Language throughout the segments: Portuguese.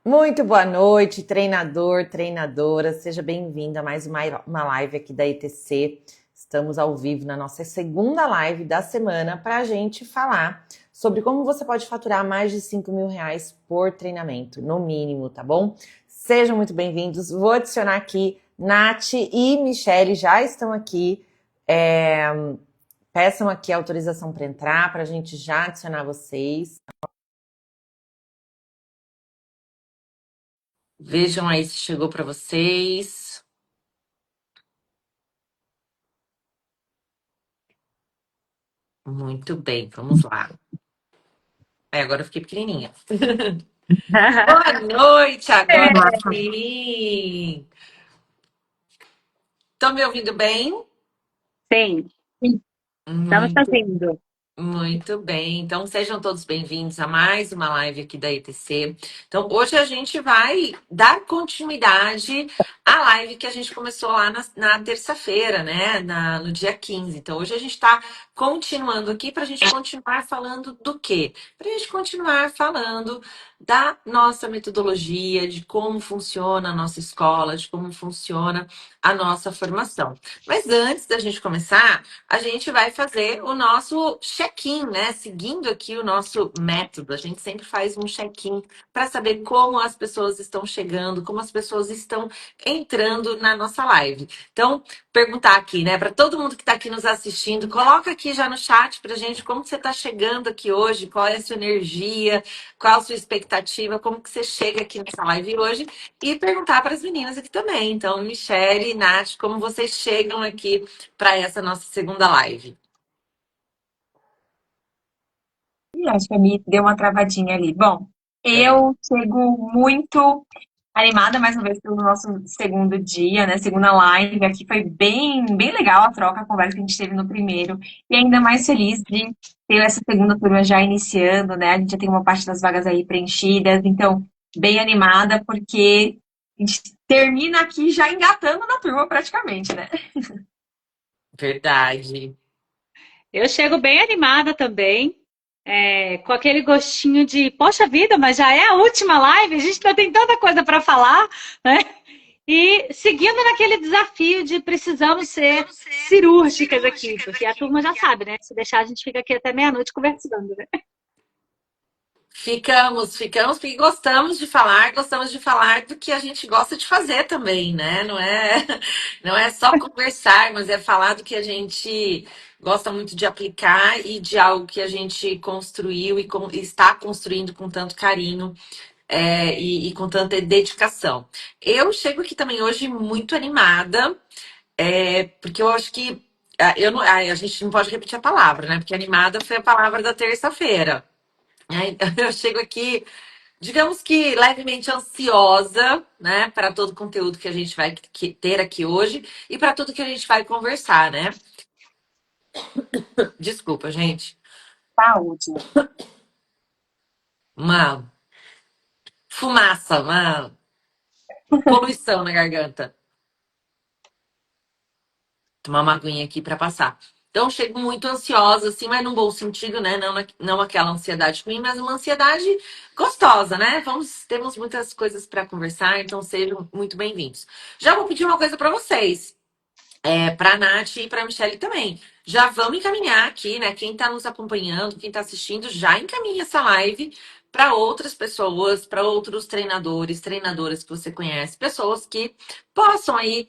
Muito boa noite, treinador, treinadora. Seja bem-vindo a mais uma live aqui da ETC. Estamos ao vivo na nossa segunda live da semana para a gente falar sobre como você pode faturar mais de R$ 5.000 por treinamento, no mínimo, tá bom? Sejam muito bem-vindos. Vou adicionar aqui Nath e Michele já estão aqui. Peçam aqui a autorização para entrar, para a gente já adicionar vocês. Vejam aí se chegou para vocês. Muito bem, vamos lá. Agora eu fiquei pequenininha. Boa noite, agora sim. Estão me ouvindo bem? Sim, estamos Muito fazendo. Muito bem, então sejam todos bem-vindos a mais uma live aqui da ETC. Então, hoje a gente vai dar continuidade à live que a gente começou lá na terça-feira, né? No dia 15. Então, hoje a gente está continuando aqui para a gente continuar falando do quê? Para a gente continuar falando da nossa metodologia, de como funciona a nossa escola, de como funciona a nossa formação. Mas antes da gente começar, a gente vai fazer o nosso check-in, né? Seguindo aqui o nosso método. A gente sempre faz um check-in para saber como as pessoas estão chegando, como as pessoas estão entrando na nossa live. Então, perguntar aqui, né, para todo mundo que está aqui nos assistindo, coloca aqui já no chat para gente como que você está chegando aqui hoje, qual é a sua energia, qual a sua expectativa, como que você chega aqui nessa live hoje e perguntar para as meninas aqui também. Então, Michele e Nath, como vocês chegam aqui para essa nossa segunda live. Acho que a Mi deu uma travadinha ali. Bom, É. eu chego muito animada mais uma vez pelo nosso segundo dia, né? Segunda live. Aqui foi bem legal a troca, a conversa que a gente teve no primeiro. E ainda mais feliz de ter essa segunda turma já iniciando, né? A gente já tem uma parte das vagas aí preenchidas. Então, bem animada, porque a gente termina aqui já engatando na turma praticamente, né? Verdade. Eu chego bem animada também, com aquele gostinho de, poxa vida, mas já é a última live, a gente ainda tem tanta coisa para falar, né? E seguindo naquele desafio de precisamos ser cirúrgicas aqui, porque a turma já sabe, né? Se deixar, a gente fica aqui até meia-noite conversando, né? Ficamos porque gostamos de falar do que a gente gosta de fazer também, né? Não é só conversar, mas é falar do que a gente gosta muito de aplicar e de algo que a gente construiu e está construindo com tanto carinho, e com tanta dedicação. Eu chego aqui também hoje muito animada, porque eu acho que a gente não pode repetir a palavra, né? Porque animada foi a palavra da terça-feira. Então eu chego aqui, digamos que levemente ansiosa, né, para todo o conteúdo que a gente vai ter aqui hoje e para tudo que a gente vai conversar, né? Desculpa, gente. Saúde. Uma uma poluição na garganta. Tomar uma aguinha aqui para passar. Então, chego muito ansiosa, assim, mas num bom sentido, né? Não aquela ansiedade ruim, mas uma ansiedade gostosa, né? Temos muitas coisas para conversar, então sejam muito bem-vindos. Já vou pedir uma coisa para vocês. Para a Nath e para a Michelle também. Já vamos encaminhar aqui, né? Quem está nos acompanhando, quem está assistindo, já encaminha essa live para outras pessoas, para outros treinadores, treinadoras que você conhece, pessoas que possam aí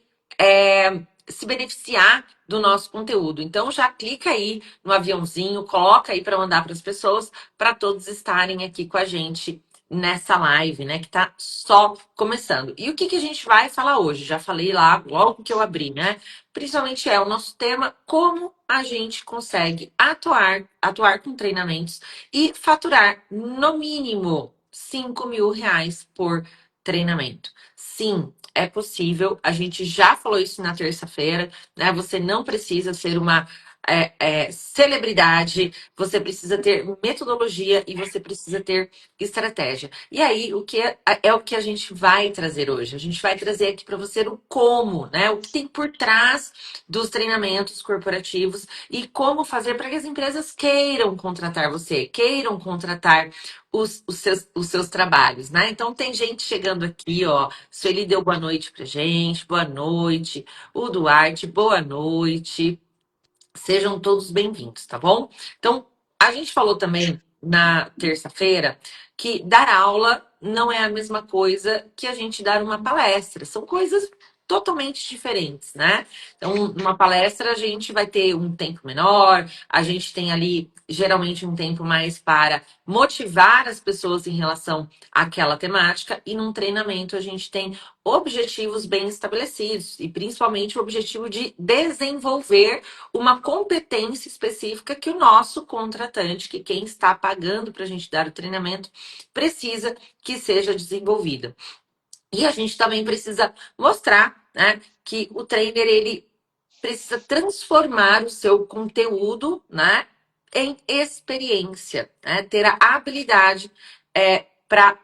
se beneficiar do nosso conteúdo. Então já clica aí no aviãozinho, coloca aí para mandar para as pessoas, para todos estarem aqui com a gente nessa live, né, que tá só começando. E o que a gente vai falar hoje? Já falei lá logo que eu abri, né? Principalmente é o nosso tema, como a gente consegue atuar com treinamentos e faturar no mínimo R$ 5.000 por treinamento. Sim, é possível. A gente já falou isso na terça-feira, né? Você não precisa ser uma celebridade, você precisa ter metodologia e você precisa ter estratégia. E aí, o que a gente vai trazer hoje? A gente vai trazer aqui para você o como, né? O que tem por trás dos treinamentos corporativos e como fazer para que as empresas queiram contratar você, queiram contratar os seus trabalhos, né? Então tem gente chegando aqui, ó. Sueli deu boa noite pra gente, boa noite. O Duarte, boa noite. Sejam todos bem-vindos, tá bom? Então, a gente falou também na terça-feira que dar aula não é a mesma coisa que a gente dar uma palestra. São coisas totalmente diferentes, né? Então, numa palestra a gente vai ter um tempo menor, a gente tem ali geralmente um tempo mais para motivar as pessoas em relação àquela temática, e num treinamento a gente tem objetivos bem estabelecidos, e principalmente o objetivo de desenvolver uma competência específica que o nosso contratante, que quem está pagando para a gente dar o treinamento, precisa que seja desenvolvida. E a gente também precisa mostrar, né, que o trainer ele precisa transformar o seu conteúdo, né, em experiência, né, ter a habilidade para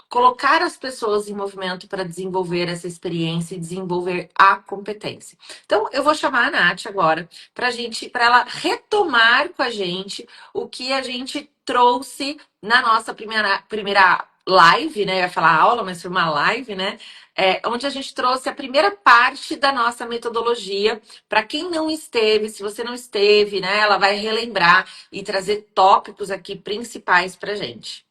colocar as pessoas em movimento para desenvolver essa experiência e desenvolver a competência. Então, eu vou chamar a Nath agora para ela retomar com a gente o que a gente trouxe na nossa primeira live, né? Eu ia falar aula, mas foi uma live, né? Onde a gente trouxe a primeira parte da nossa metodologia. Para quem não esteve, se você não esteve, né? Ela vai relembrar e trazer tópicos aqui principais para gente.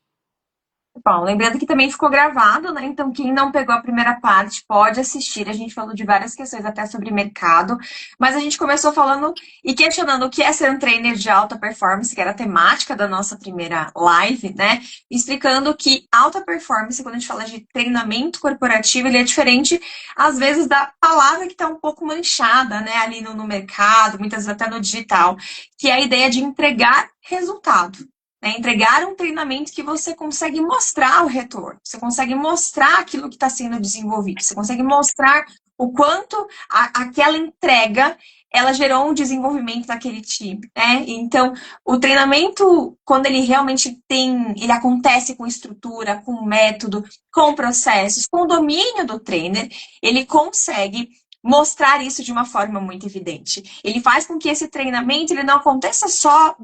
Bom, lembrando que também ficou gravado, né? Então, quem não pegou a primeira parte pode assistir. A gente falou de várias questões até sobre mercado, mas a gente começou falando e questionando o que é ser um trainer de alta performance, que era a temática da nossa primeira live, né? Explicando que alta performance, quando a gente fala de treinamento corporativo, ele é diferente, às vezes, da palavra que está um pouco manchada, né? Ali no mercado, muitas vezes até no digital, que é a ideia de entregar resultado. Entregar um treinamento que você consegue mostrar o retorno, você consegue mostrar aquilo que está sendo desenvolvido, você consegue mostrar o quanto aquela entrega ela gerou um desenvolvimento naquele time, né? Então, o treinamento, quando ele realmente ele acontece com estrutura, com método, com processos, com o domínio do trainer, ele consegue mostrar isso de uma forma muito evidente. Ele faz com que esse treinamento ele não aconteça só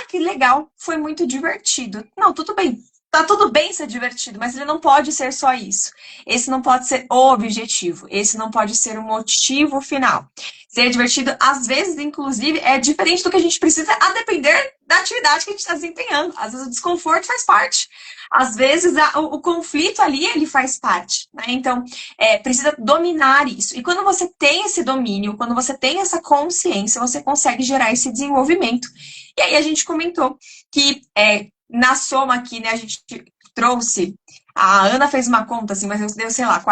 que legal, foi muito divertido. Não, tudo bem. Tá tudo bem ser divertido, mas ele não pode ser só isso. Esse não pode ser o objetivo. Esse não pode ser o motivo final. Ser divertido, às vezes, inclusive, é diferente do que a gente precisa, a depender da atividade que a gente está desempenhando. Às vezes o desconforto faz parte. Às vezes o conflito ali, ele faz parte. Né? Então, precisa dominar isso. E quando você tem esse domínio, quando você tem essa consciência, você consegue gerar esse desenvolvimento. E aí a gente comentou que na soma aqui, né, a gente trouxe, a Ana fez uma conta, assim, mas eu deu, sei lá,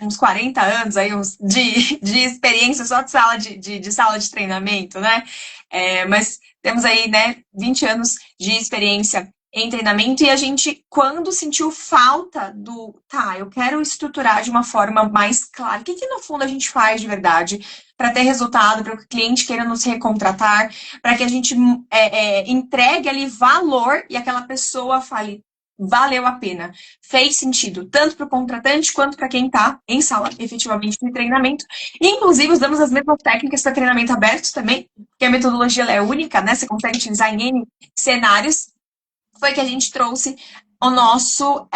uns 40 anos aí, de experiência só de sala de treinamento, né? Mas temos aí, né, 20 anos de experiência em treinamento, e a gente, quando sentiu falta eu quero estruturar de uma forma mais clara, o que no fundo a gente faz de verdade para ter resultado, para que o cliente queira nos recontratar, para que a gente entregue ali valor e aquela pessoa fale, valeu a pena, fez sentido, tanto para o contratante quanto para quem está em sala, efetivamente, de treinamento. E, inclusive, usamos as mesmas técnicas para treinamento aberto também, porque a metodologia ela é única, né? Você consegue utilizar em N cenários. Foi que a gente trouxe a nossa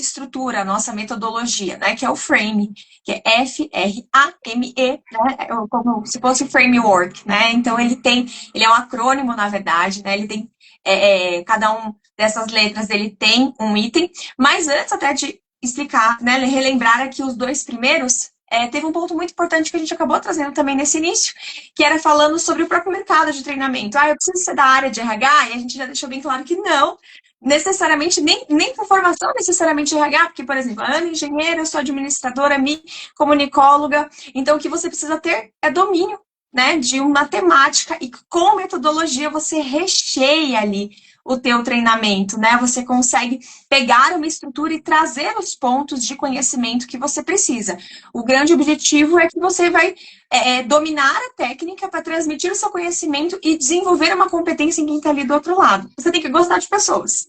estrutura, a nossa metodologia, né? Que é o FRAME, que é F-R-A-M-E, né? Como se fosse framework, né? Então, ele é um acrônimo, na verdade, né? Ele tem, cada um dessas letras, ele tem um item, mas antes até de explicar, né? Relembrar aqui os dois primeiros, teve um ponto muito importante que a gente acabou trazendo também nesse início, que era falando sobre o próprio mercado de treinamento. Eu preciso ser da área de RH, e a gente já deixou bem claro que não, necessariamente, nem com formação necessariamente de RH, porque, por exemplo, a Ana é engenheira, eu sou administradora, comunicóloga, então o que você precisa ter é domínio, né, de uma temática, e com metodologia você recheia ali o teu treinamento, né? Você consegue pegar uma estrutura e trazer os pontos de conhecimento que você precisa. O grande objetivo é que você vai dominar a técnica para transmitir o seu conhecimento e desenvolver uma competência em quem está ali do outro lado. Você tem que gostar de pessoas.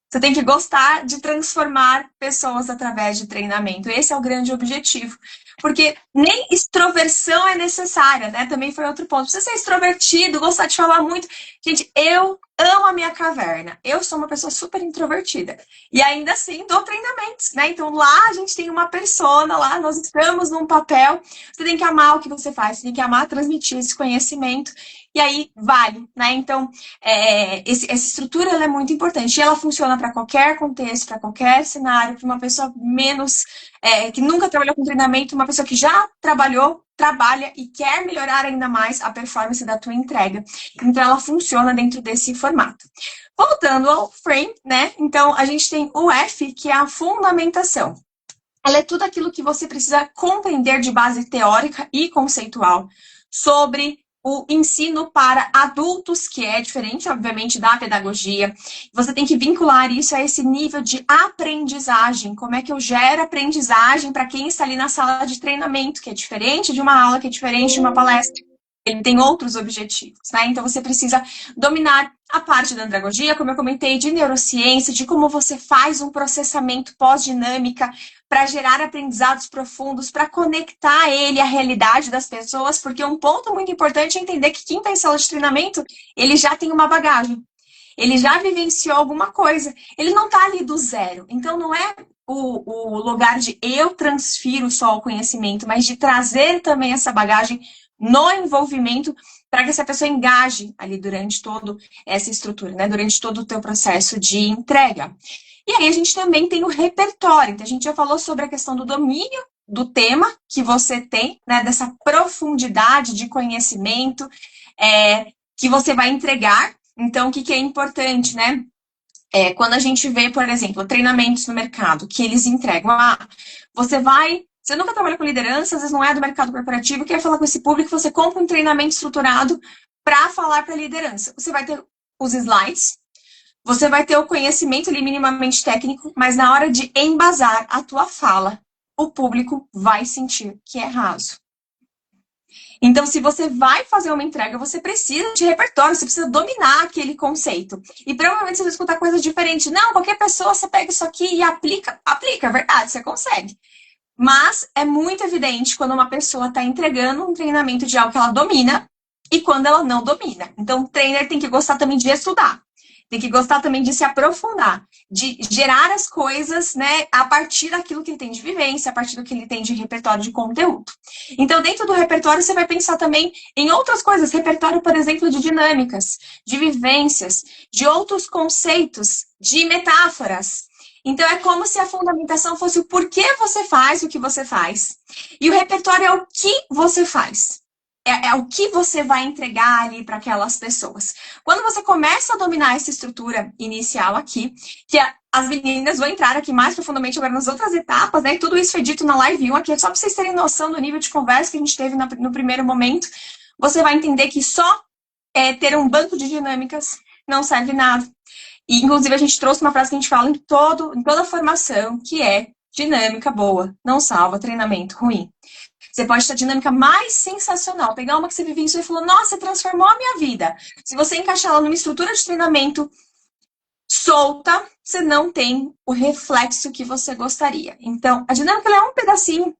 Você tem que gostar de transformar pessoas através de treinamento. Esse é o grande objetivo. Porque nem extroversão é necessária, né? Também foi outro ponto. Você ser extrovertido, gostar de falar muito. Gente, eu amo a minha caverna. Eu sou uma pessoa super introvertida. E ainda assim, dou treinamentos, né? Então lá a gente tem uma persona, lá nós estamos num papel. Você tem que amar o que você faz, você tem que amar transmitir esse conhecimento. E aí, vale, né? Então, essa estrutura ela é muito importante. E ela funciona para qualquer contexto, para qualquer cenário, para uma pessoa que nunca trabalhou com treinamento, uma pessoa que já trabalhou, trabalha e quer melhorar ainda mais a performance da tua entrega. Então, ela funciona dentro desse formato. Voltando ao frame, né? Então, a gente tem o F, que é a fundamentação. Ela é tudo aquilo que você precisa compreender de base teórica e conceitual sobre o ensino para adultos, que é diferente, obviamente, da pedagogia. Você tem que vincular isso a esse nível de aprendizagem. Como é que eu gero aprendizagem para quem está ali na sala de treinamento, que é diferente de uma aula, que é diferente de uma palestra. Ele tem outros objetivos, né? Então, você precisa dominar a parte da andragogia, como eu comentei, de neurociência, de como você faz um processamento pós-dinâmica para gerar aprendizados profundos, para conectar ele à realidade das pessoas, porque um ponto muito importante é entender que quem está em sala de treinamento, ele já tem uma bagagem, ele já vivenciou alguma coisa, ele não está ali do zero. Então, não é o lugar de eu transfiro só o conhecimento, mas de trazer também essa bagagem no envolvimento para que essa pessoa engaje ali durante toda essa estrutura, né? Durante todo o teu processo de entrega. E aí a gente também tem o repertório. Então, a gente já falou sobre a questão do domínio do tema que você tem, né? Dessa profundidade de conhecimento que você vai entregar. Então, o que é importante, né? Quando a gente vê, por exemplo, treinamentos no mercado que eles entregam, você nunca trabalha com liderança, às vezes não é do mercado corporativo, quer falar com esse público, você compra um treinamento estruturado para falar para a liderança. Você vai ter os slides, você vai ter o conhecimento ali minimamente técnico, mas na hora de embasar a tua fala, o público vai sentir que é raso. Então, se você vai fazer uma entrega, você precisa de repertório, você precisa dominar aquele conceito. E provavelmente você vai escutar coisas diferentes. Não, qualquer pessoa, você pega isso aqui e aplica. Aplica, é verdade, você consegue. Mas é muito evidente quando uma pessoa está entregando um treinamento de algo que ela domina e quando ela não domina. Então, o trainer tem que gostar também de estudar. Tem que gostar também de se aprofundar, de gerar as coisas, né, a partir daquilo que ele tem de vivência, a partir do que ele tem de repertório de conteúdo. Então, dentro do repertório, você vai pensar também em outras coisas. Repertório, por exemplo, de dinâmicas, de vivências, de outros conceitos, de metáforas. Então, é como se a fundamentação fosse o porquê você faz o que você faz. E o repertório é o que você faz. É o que você vai entregar ali para aquelas pessoas. Quando você começa a dominar essa estrutura inicial aqui, que as meninas vão entrar aqui mais profundamente agora nas outras etapas, né? E tudo isso foi dito na live 1 aqui, é só para vocês terem noção do nível de conversa que a gente teve no primeiro momento. Você vai entender que só ter um banco de dinâmicas não serve nada. E, inclusive, a gente trouxe uma frase que a gente fala em toda a formação, que é dinâmica boa, não salva treinamento ruim. Você pode ter a dinâmica mais sensacional, pegar uma que você vivenciou e falou, nossa, você transformou a minha vida. Se você encaixar ela numa estrutura de treinamento solta, você não tem o reflexo que você gostaria. Então, a dinâmica ela é um pedacinho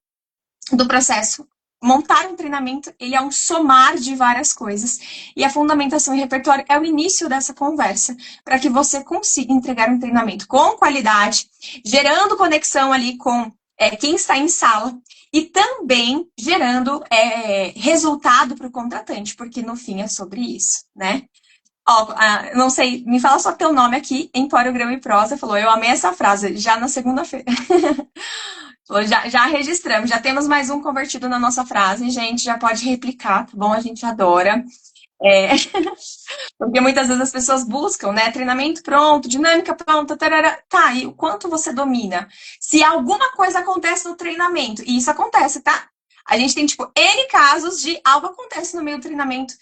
do processo. Montar um treinamento, ele é um somar de várias coisas. E a fundamentação e repertório é o início dessa conversa, para que você consiga entregar um treinamento com qualidade, gerando conexão ali com quem está em sala, e também gerando resultado para o contratante, porque no fim é sobre isso, né? Não sei, me fala só teu nome aqui, Empório Grão e Prosa, falou, eu amei essa frase, já na segunda-feira. Já registramos, já temos mais um convertido na nossa frase, gente, já pode replicar, tá bom? A gente adora. Porque muitas vezes as pessoas buscam, né? Treinamento pronto, dinâmica pronta, tarara. Tá, e o quanto você domina? Se alguma coisa acontece no treinamento, e isso acontece, tá? A gente tem, tipo, N casos de algo acontece no meio do treinamento.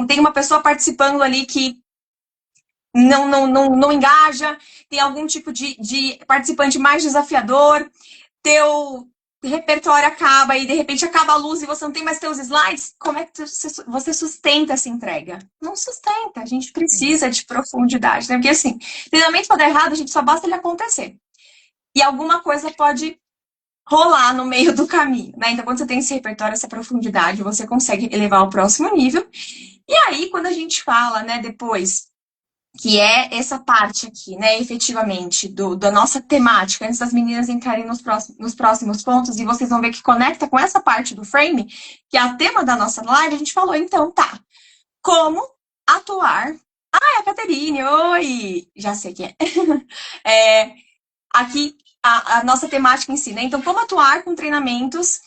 Tem uma pessoa participando ali que não engaja, tem algum tipo de participante mais desafiador, teu repertório acaba e de repente acaba a luz e você não tem mais teus slides, como é que você sustenta essa entrega? Não sustenta, a gente precisa de profundidade, né? Porque assim, treinamento pode dar errado, a gente só basta ele acontecer. E alguma coisa pode rolar no meio do caminho, né? Então, quando você tem esse repertório, essa profundidade, você consegue elevar ao próximo nível. E aí, quando a gente fala, né, depois, que é essa parte aqui, né, efetivamente, da nossa temática, antes das meninas entrarem nos próximos pontos, e vocês vão ver que conecta com essa parte do frame, que é o tema da nossa live, a gente falou, então, tá, como atuar... Ah, é a Caterine, oi! Já sei quem é. Aqui, a nossa temática em si, né? Então, como atuar com treinamentos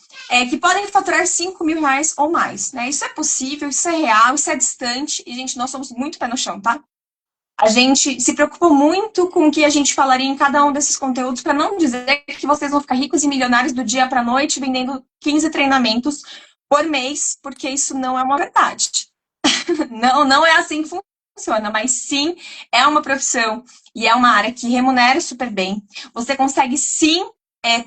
que podem faturar 5 mil reais ou mais, né? Isso é possível, isso é real, isso é distante, e, gente, nós somos muito pé no chão, tá? A gente se preocupa muito com o que a gente falaria em cada um desses conteúdos, para não dizer que vocês vão ficar ricos e milionários do dia para a noite vendendo 15 treinamentos por mês, porque isso não é uma verdade. Não é assim que funciona, mas sim é uma profissão e é uma área que remunera super bem. Você consegue sim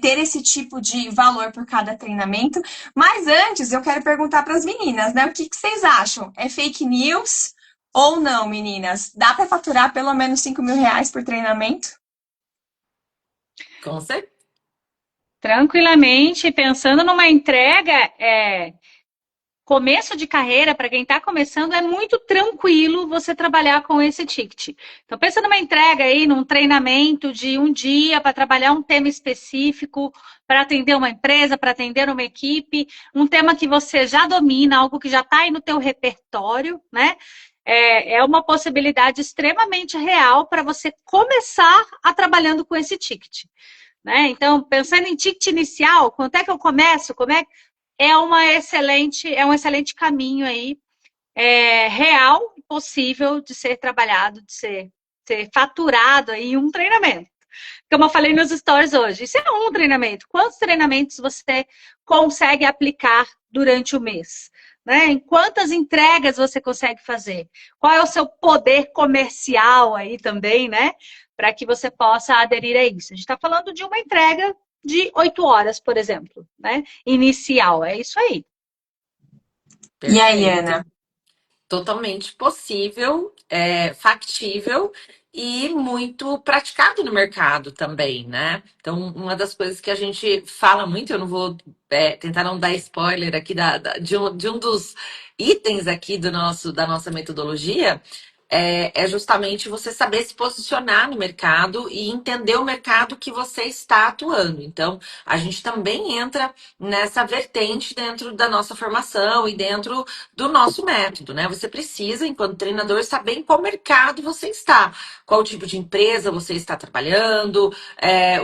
ter esse tipo de valor por cada treinamento. Mas antes eu quero perguntar para as meninas, né? O que vocês acham? É fake news ou não, meninas? Dá para faturar pelo menos 5 mil reais por treinamento? Com certeza. Tranquilamente, pensando numa entrega, começo de carreira, para quem está começando, é muito tranquilo você trabalhar com esse ticket. Então, pensa numa entrega aí, num treinamento de um dia para trabalhar um tema específico, para atender uma empresa, para atender uma equipe, um tema que você já domina, algo que já está aí no teu repertório, né? É uma possibilidade extremamente real para você começar a trabalhando com esse ticket. Né? Então, pensando em ticket inicial, quanto é que eu começo? É um excelente caminho aí, real e possível de ser trabalhado, de ser faturado aí em um treinamento. Como eu falei nos stories hoje, isso é um treinamento. Quantos treinamentos você consegue aplicar durante o mês? Né? Em quantas entregas você consegue fazer? Qual é o seu poder comercial aí também, né? Para que você possa aderir a isso. A gente está falando de uma entrega de 8 horas, por exemplo, né? Inicial, é isso aí. E aí, Perfeito. Ana? Totalmente possível, factível e muito praticado no mercado também, né? Então, uma das coisas que a gente fala muito, eu não vou tentar não dar spoiler aqui de um dos itens aqui da nossa metodologia, é justamente você saber se posicionar no mercado e entender o mercado que você está atuando. Então, a gente também entra nessa vertente dentro da nossa formação e dentro do nosso método, né? Você precisa, enquanto treinador, saber em qual mercado você está, qual tipo de empresa você está trabalhando,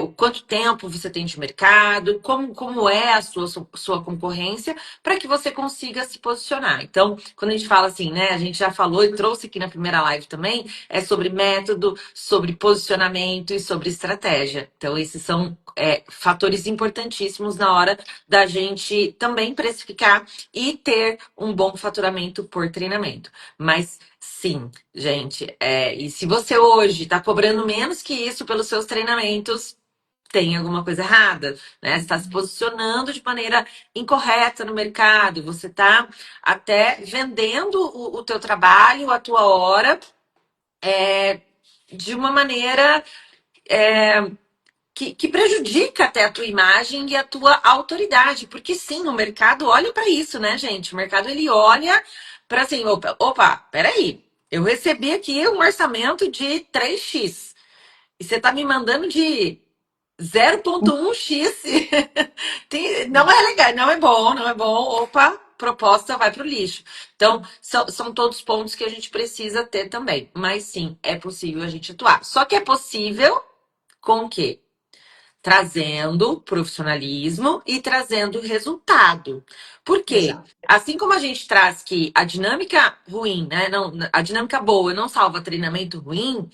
o quanto tempo você tem de mercado, como é a sua concorrência, para que você consiga se posicionar. Então, quando a gente fala assim, né? A gente já falou e trouxe aqui na primeira live também, é sobre método, sobre posicionamento e sobre estratégia. Então, esses são fatores importantíssimos na hora da gente também precificar e ter um bom faturamento por treinamento. Mas sim, gente, e se você hoje está cobrando menos que isso pelos seus treinamentos, tem alguma coisa errada, né? Você está se posicionando de maneira incorreta no mercado, você está até vendendo o teu trabalho, a tua hora, de uma maneira que prejudica até a tua imagem e a tua autoridade, porque sim, o mercado olha para isso, né, gente? O mercado ele olha para assim, opa, peraí, eu recebi aqui um orçamento de 3x e você tá me mandando de 0,1x. Não é legal, não é bom, não é bom. Opa, proposta vai para o lixo. Então, são todos pontos que a gente precisa ter também. Mas sim, é possível a gente atuar. Só que é possível com o quê? Trazendo profissionalismo e trazendo resultado. Por quê? Exato. Assim como a gente traz que a dinâmica ruim, né? Não, a dinâmica boa não salva treinamento ruim,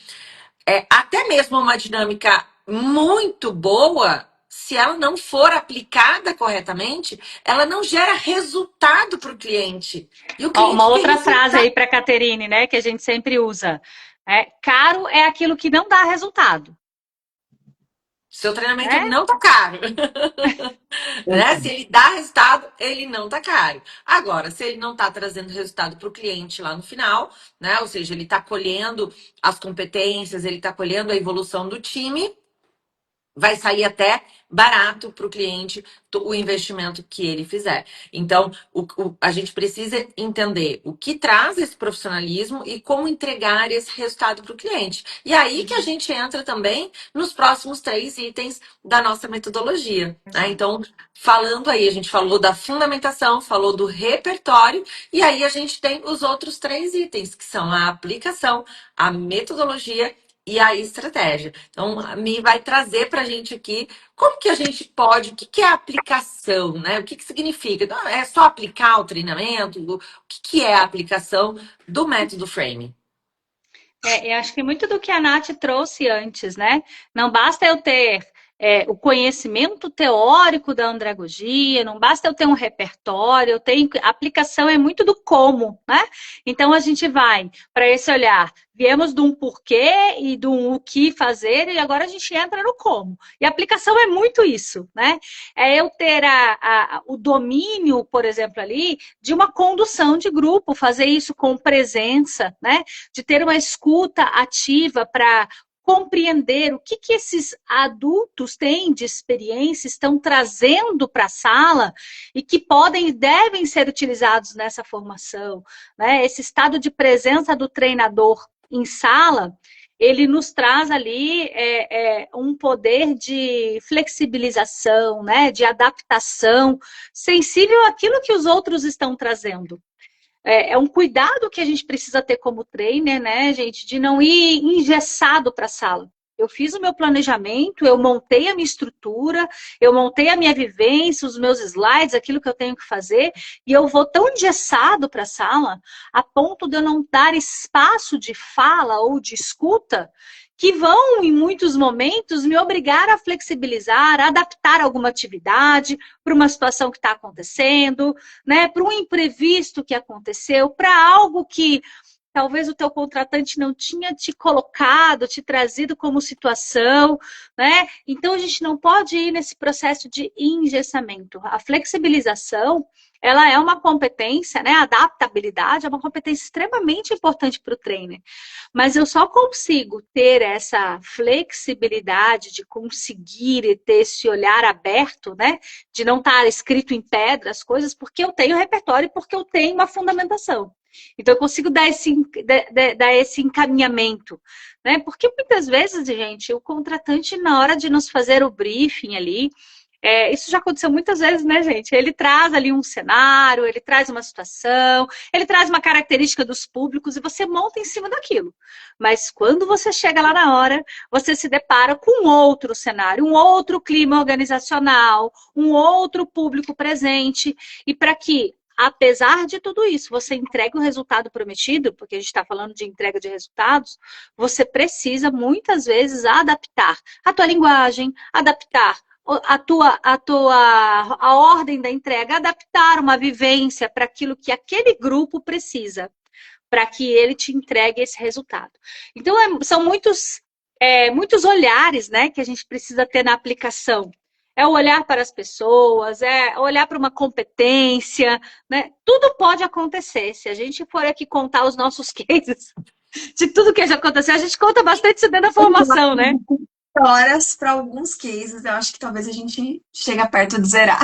até mesmo uma dinâmica muito boa, se ela não for aplicada corretamente, ela não gera resultado para o cliente. E o Ó, uma cliente quer outra frase resultado. aí para a Caterine, né, que a gente sempre usa. Caro é aquilo que não dá resultado, Seu treinamento né? não tá caro. Né? Se ele dá resultado, ele não tá caro. Agora, se ele não tá trazendo resultado para o cliente lá no final, né? Ou seja, ele tá colhendo as competências, ele tá colhendo a evolução do time, vai sair até barato para o cliente o investimento que ele fizer. Então, a gente precisa entender o que traz esse profissionalismo e como entregar esse resultado para o cliente. E aí que a gente entra também nos próximos 3 itens da nossa metodologia. Né? Então, falando aí, a gente falou da fundamentação, falou do repertório, e aí a gente tem os outros 3 itens, que são a aplicação, a metodologia e a estratégia. Então, a Mi vai trazer para a gente aqui como que a gente pode, o que que é aplicação, né? O que que significa? Então, é só aplicar o treinamento? O que que é a aplicação do método Frame? Eu acho que muito do que a Nath trouxe antes, né? Não basta eu ter o conhecimento teórico da andragogia, não basta eu ter um repertório, a aplicação é muito do como, né? Então a gente vai para esse olhar, viemos de um porquê e de um o que fazer, e agora a gente entra no como. E a aplicação é muito isso, né? É eu ter o domínio, por exemplo, ali, de uma condução de grupo, fazer isso com presença, né? De ter uma escuta ativa para compreender o que esses adultos têm de experiência, estão trazendo para a sala e que podem e devem ser utilizados nessa formação. Né? Esse estado de presença do treinador em sala, ele nos traz ali um poder de flexibilização, né? De adaptação, sensível àquilo que os outros estão trazendo. É um cuidado que a gente precisa ter como trainer, né, gente, de não ir engessado para a sala. Eu fiz o meu planejamento, eu montei a minha estrutura, eu montei a minha vivência, os meus slides, aquilo que eu tenho que fazer, e eu vou tão engessado para a sala, a ponto de eu não dar espaço de fala ou de escuta, que vão, em muitos momentos, me obrigar a flexibilizar, a adaptar alguma atividade para uma situação que está acontecendo, né, para um imprevisto que aconteceu, para algo que talvez o teu contratante não tinha te colocado, te trazido como situação, né? Então a gente não pode ir nesse processo de engessamento. A flexibilização, ela é uma competência, né? A adaptabilidade é uma competência extremamente importante para o trainer. Mas eu só consigo ter essa flexibilidade de conseguir ter esse olhar aberto, né? De não estar escrito em pedra as coisas, porque eu tenho repertório e porque eu tenho uma fundamentação. Então, eu consigo dar esse encaminhamento, né? Porque muitas vezes, gente, o contratante, na hora de nos fazer o briefing ali, isso já aconteceu muitas vezes, né, gente? Ele traz ali um cenário, ele traz uma situação, ele traz uma característica dos públicos e você monta em cima daquilo. Mas quando você chega lá na hora, você se depara com um outro cenário, um outro clima organizacional, um outro público presente, e para que apesar de tudo isso, você entrega o resultado prometido, porque a gente está falando de entrega de resultados, você precisa muitas vezes adaptar a tua linguagem, adaptar a ordem da entrega, adaptar uma vivência para aquilo que aquele grupo precisa, para que ele te entregue esse resultado. Então, são muitos olhares, né, que a gente precisa ter na aplicação. É o olhar para as pessoas, é olhar para uma competência, né? Tudo pode acontecer. Se a gente for aqui contar os nossos cases de tudo que já aconteceu, a gente conta bastante isso dentro da formação, né? Horas para alguns cases, eu acho que talvez a gente chegue perto de zerar.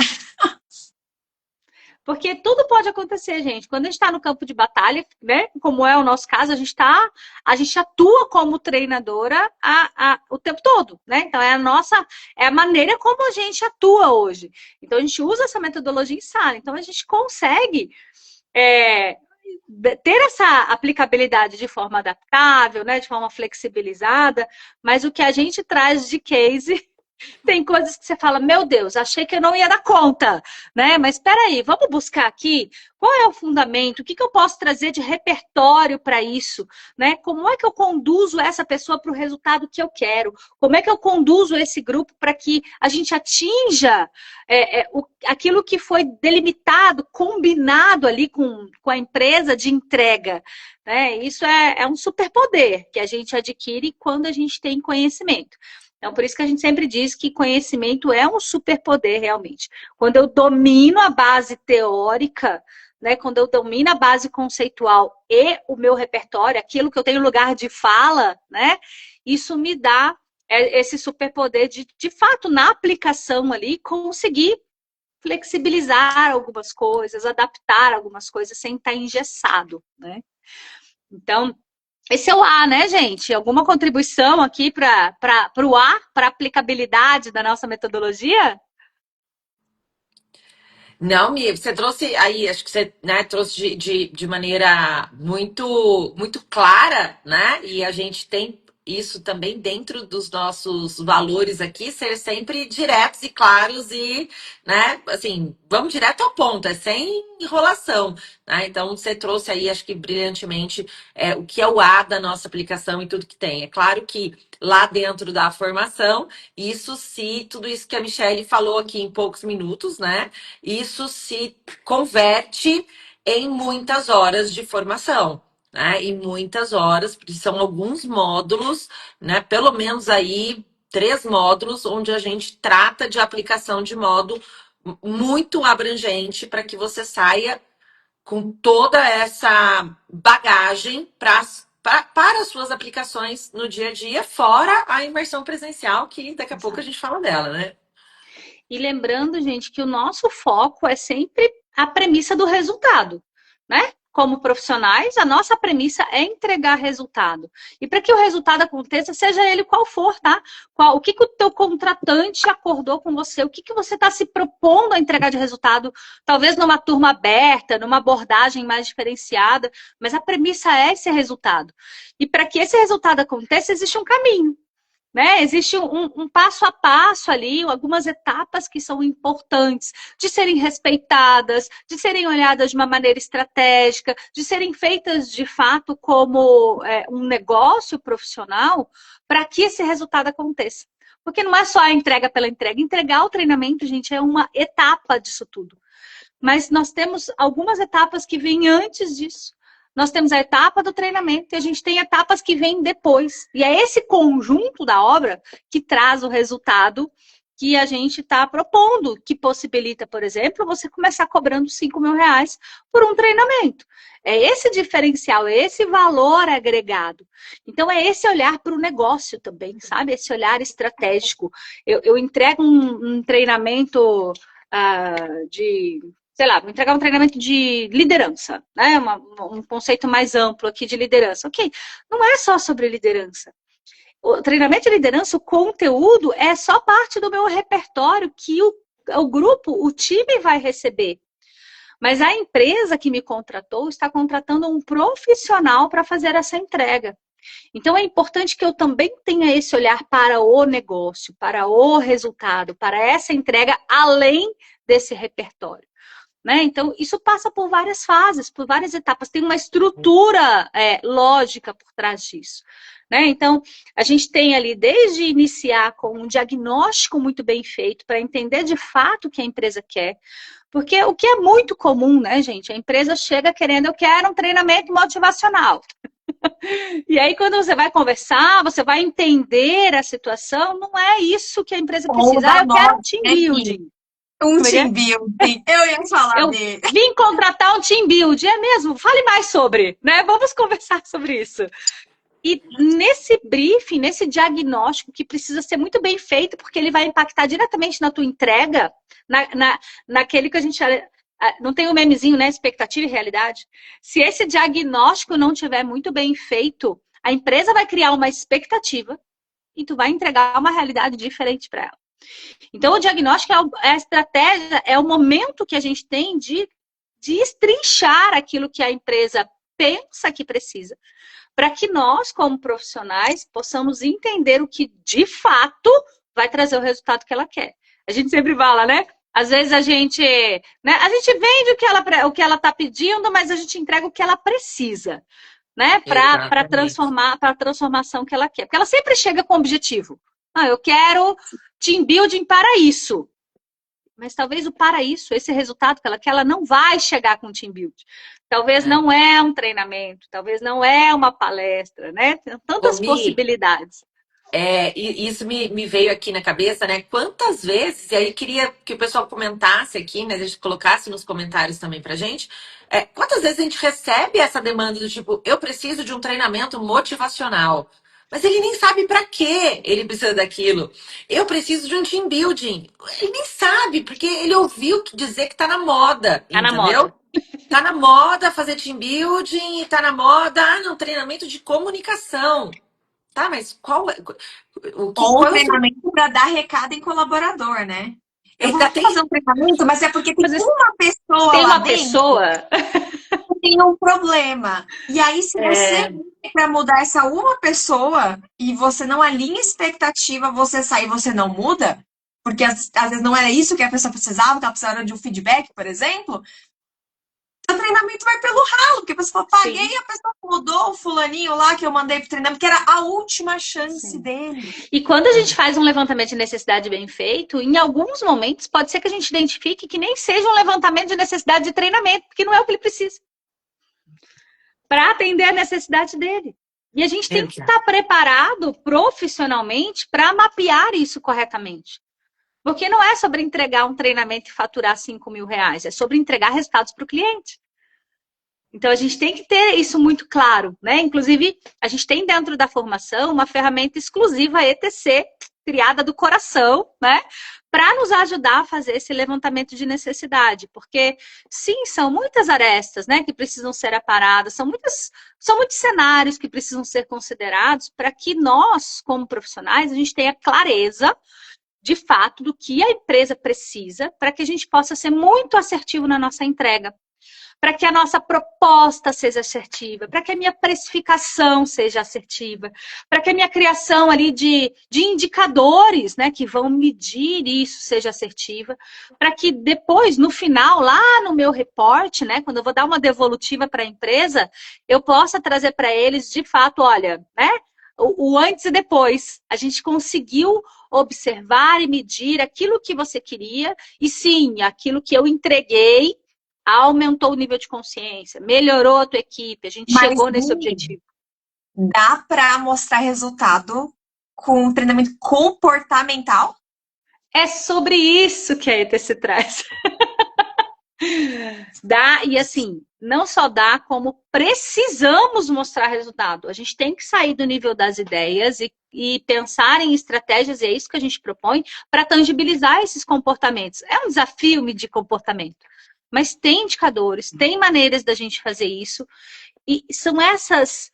Porque tudo pode acontecer, gente. Quando a gente está no campo de batalha, né? Como é o nosso caso, a gente atua como treinadora o tempo todo, né? Então é a maneira como a gente atua hoje. Então a gente usa essa metodologia em sala. Então a gente consegue ter essa aplicabilidade de forma adaptável, né? De forma flexibilizada. Mas o que a gente traz de case Tem coisas que você fala, meu Deus, achei que eu não ia dar conta, né? Mas espera aí, vamos buscar aqui qual é o fundamento, o que eu posso trazer de repertório para isso, né? Como é que eu conduzo essa pessoa para o resultado que eu quero? Como é que eu conduzo esse grupo para que a gente atinja aquilo que foi delimitado, combinado ali com a empresa de entrega, né? Isso é um superpoder que a gente adquire quando a gente tem conhecimento. Então, por isso que a gente sempre diz que conhecimento é um superpoder, realmente. Quando eu domino a base teórica, né, quando eu domino a base conceitual e o meu repertório, aquilo que eu tenho lugar de fala, né, isso me dá esse superpoder de fato, na aplicação ali, conseguir flexibilizar algumas coisas, adaptar algumas coisas sem estar engessado, né? Então, esse é o A, né, gente? Alguma contribuição aqui para o A, para a aplicabilidade da nossa metodologia? Não, Mi, você trouxe aí, acho que você, né, trouxe de maneira muito clara, né? E a gente tem isso também dentro dos nossos valores aqui, ser sempre diretos e claros e, né, assim, vamos direto ao ponto, é sem enrolação, né? Então, você trouxe aí, acho que brilhantemente, o que é o A da nossa aplicação e tudo que tem. É claro que lá dentro da formação, tudo isso que a Michelle falou aqui em poucos minutos, né? Isso se converte em muitas horas de formação, né? E muitas horas, porque são alguns módulos, né? Pelo menos aí 3 módulos, onde a gente trata de aplicação de modo muito abrangente para que você saia com toda essa bagagem para as suas aplicações no dia a dia, fora a imersão presencial, que daqui a pouco a gente fala dela, né? E lembrando, gente, que o nosso foco é sempre a premissa do resultado, né? Como profissionais, a nossa premissa é entregar resultado. E para que o resultado aconteça, seja ele qual for, tá? O que o teu contratante acordou com você? O que você está se propondo a entregar de resultado? Talvez numa turma aberta, numa abordagem mais diferenciada, mas a premissa é esse resultado. E para que esse resultado aconteça, existe um caminho. Né? Existe um passo a passo ali, algumas etapas que são importantes de serem respeitadas, de serem olhadas de uma maneira estratégica, de serem feitas de fato como um negócio profissional para que esse resultado aconteça. Porque não é só a entrega pela entrega. Entregar o treinamento, gente, é uma etapa disso tudo. Mas nós temos algumas etapas que vêm antes disso. Nós temos a etapa do treinamento e a gente tem etapas que vêm depois. E é esse conjunto da obra que traz o resultado que a gente está propondo, que possibilita, por exemplo, você começar cobrando 5 mil reais por um treinamento. É esse diferencial, é esse valor agregado. Então, é esse olhar para o negócio também, sabe? Esse olhar estratégico. Eu entrego um treinamento sei lá, vou entregar um treinamento de liderança, né? Um conceito mais amplo aqui de liderança. Ok, não é só sobre liderança. O treinamento de liderança, o conteúdo é só parte do meu repertório que o grupo, o time vai receber. Mas a empresa que me contratou está contratando um profissional para fazer essa entrega. Então, é importante que eu também tenha esse olhar para o negócio, para o resultado, para essa entrega além desse repertório. Né? Então, isso passa por várias fases, por várias etapas. Tem uma estrutura lógica por trás disso. Né? Então, a gente tem ali, desde iniciar com um diagnóstico muito bem feito, para entender de fato o que a empresa quer. Porque o que é muito comum, né, gente? A empresa chega querendo, eu quero um treinamento motivacional. E aí, quando você vai conversar, você vai entender a situação, não é isso que a empresa precisa. Eu quero um team building. Um team building. Eu ia falar dele. Vim contratar um team building, é mesmo? Fale mais sobre, né? Vamos conversar sobre isso. E nesse briefing, nesse diagnóstico, que precisa ser muito bem feito, porque ele vai impactar diretamente na tua entrega, naquele que a gente... Não tem o memezinho, né? Expectativa e realidade. Se esse diagnóstico não tiver muito bem feito, a empresa vai criar uma expectativa e tu vai entregar uma realidade diferente para ela. Então, o diagnóstico é a estratégia, é o momento que a gente tem de estrinchar aquilo que a empresa pensa que precisa, para que nós, como profissionais, possamos entender o que, de fato, vai trazer o resultado que ela quer. A gente sempre fala, né? Às vezes a gente, né, a gente vende o que ela está pedindo, mas a gente entrega o que ela precisa, né? Para Exatamente. transformar, para a transformação que ela quer. Porque ela sempre chega com um objetivo. Ah, eu quero team building para isso. Mas talvez o para isso, esse resultado que ela quer, ela não vai chegar com o team building. Talvez É. não é um treinamento, talvez não é uma palestra, né? Tem Ô, tantas Mi, possibilidades. e isso me veio aqui na cabeça, né? Quantas vezes, e aí queria que o pessoal comentasse aqui, né? A gente colocasse nos comentários também pra gente, quantas vezes a gente recebe essa demanda do tipo, eu preciso de um treinamento motivacional, mas ele nem sabe pra que ele precisa daquilo. Eu preciso de um team building. Ele nem sabe, porque ele ouviu dizer que tá na moda, Tá na moda. entendeu? Tá na moda fazer team building, e tá na moda, não, treinamento de comunicação. Tá, mas Ou um qual é o seu. treinamento para dar recado em colaborador, né? Eu Ainda vou tem. fazer um treinamento, mas é porque tem Mas uma pessoa tem lá uma dentro pessoa. que tem um problema. E aí, se você para mudar essa uma pessoa e você não alinha expectativa, você sai e você não muda, porque às vezes não era isso que a pessoa precisava, que ela precisava de um feedback, por exemplo, o treinamento vai pelo ralo, porque a pessoa fala, Sim, paguei, a pessoa mudou o fulaninho lá que eu mandei pro treinamento, que era a última chance sim. dele. E quando a gente faz um levantamento de necessidade bem feito, em alguns momentos pode ser que a gente identifique que nem seja um levantamento de necessidade de treinamento, porque não é o que ele precisa, para atender a necessidade dele. E a gente tem que Exato. estar preparado profissionalmente para mapear isso corretamente. Porque não é sobre entregar um treinamento e faturar R$ 5.000, é sobre entregar resultados para o cliente. Então a gente tem que ter isso muito claro, né? Inclusive, a gente tem dentro da formação uma ferramenta exclusiva ETC, criada do coração, né? Para nos ajudar a fazer esse levantamento de necessidade, porque sim, são muitas arestas, né, que precisam ser aparadas, são muitos cenários que precisam ser considerados para que nós, como profissionais, a gente tenha clareza de fato do que a empresa precisa para que a gente possa ser muito assertivo na nossa entrega, para que a nossa proposta seja assertiva, para que a minha precificação seja assertiva, para que a minha criação ali de indicadores, né, que vão medir isso seja assertiva, para que depois, no final, lá no meu reporte, né, quando eu vou dar uma devolutiva para a empresa, eu possa trazer para eles, de fato, olha, né, o antes e depois. A gente conseguiu observar e medir aquilo que você queria, e sim, aquilo que eu entreguei aumentou o nível de consciência, melhorou a tua equipe, a gente Mas chegou nesse objetivo. dá para mostrar resultado com um treinamento comportamental? É sobre isso que a ETC traz. Dá, e assim, não só dá, como precisamos mostrar resultado. A gente tem que sair do nível das ideias e pensar em estratégias, e é isso que a gente propõe, para tangibilizar esses comportamentos. É um desafio medir comportamento, mas tem indicadores, tem maneiras da gente fazer isso, e são essas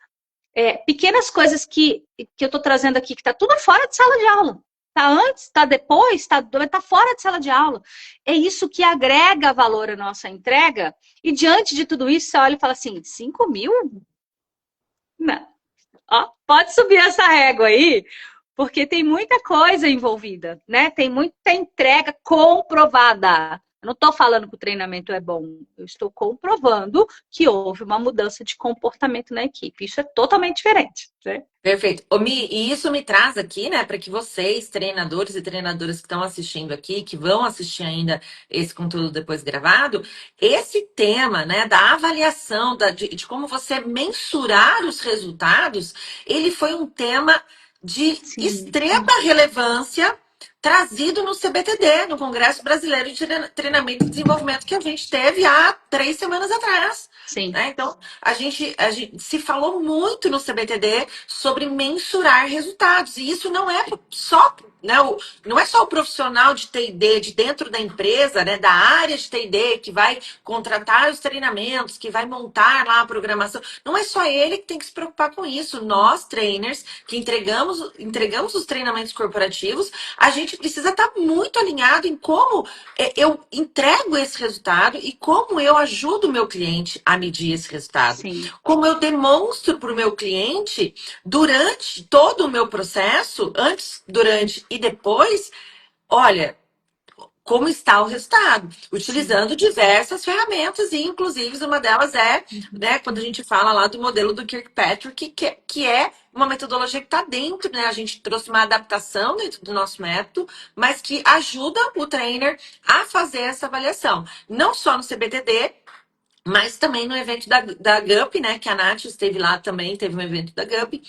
pequenas coisas que eu estou trazendo aqui, que está tudo fora de sala de aula. Está antes, está depois, está fora de sala de aula. É isso que agrega valor à nossa entrega. E diante de tudo isso, você olha e fala assim, 5.000? Não. Ó, pode subir essa régua aí, porque tem muita coisa envolvida, né? Tem muita entrega comprovada. Eu não estou falando que o treinamento é bom, eu estou comprovando que houve uma mudança de comportamento na equipe. Isso é totalmente diferente, né? Perfeito. Ô, Mi, e isso me traz aqui, né, para que vocês, treinadores e treinadoras que estão assistindo aqui, que vão assistir ainda esse conteúdo depois gravado, esse tema, né, da avaliação, de como você mensurar os resultados, ele foi um tema de Sim, extrema relevância trazido no CBTD, no Congresso Brasileiro de Treinamento e Desenvolvimento, que a gente teve há 3 semanas atrás. sim, Né? Então, a gente se falou muito no CBTD sobre mensurar resultados. E isso não é só, né, não é só o profissional de TD de dentro da empresa, né, da área de TD, que vai contratar os treinamentos, que vai montar lá a programação. Não é só ele que tem que se preocupar com isso. Nós, trainers, que entregamos os treinamentos corporativos, a gente gente precisa estar muito alinhado em como eu entrego esse resultado e como eu ajudo o meu cliente a medir esse resultado. Sim. Como eu demonstro para o meu cliente durante todo o meu processo, antes, durante e depois, olha, como está o resultado, utilizando diversas ferramentas, e inclusive uma delas é, né, quando a gente fala lá do modelo do Kirkpatrick, que é uma metodologia que está dentro, né? A gente trouxe uma adaptação dentro do nosso método, mas que ajuda o trainer a fazer essa avaliação. Não só no CBDD, mas também no evento da GUP, né? Que a Nath esteve lá também, teve um evento da GUP,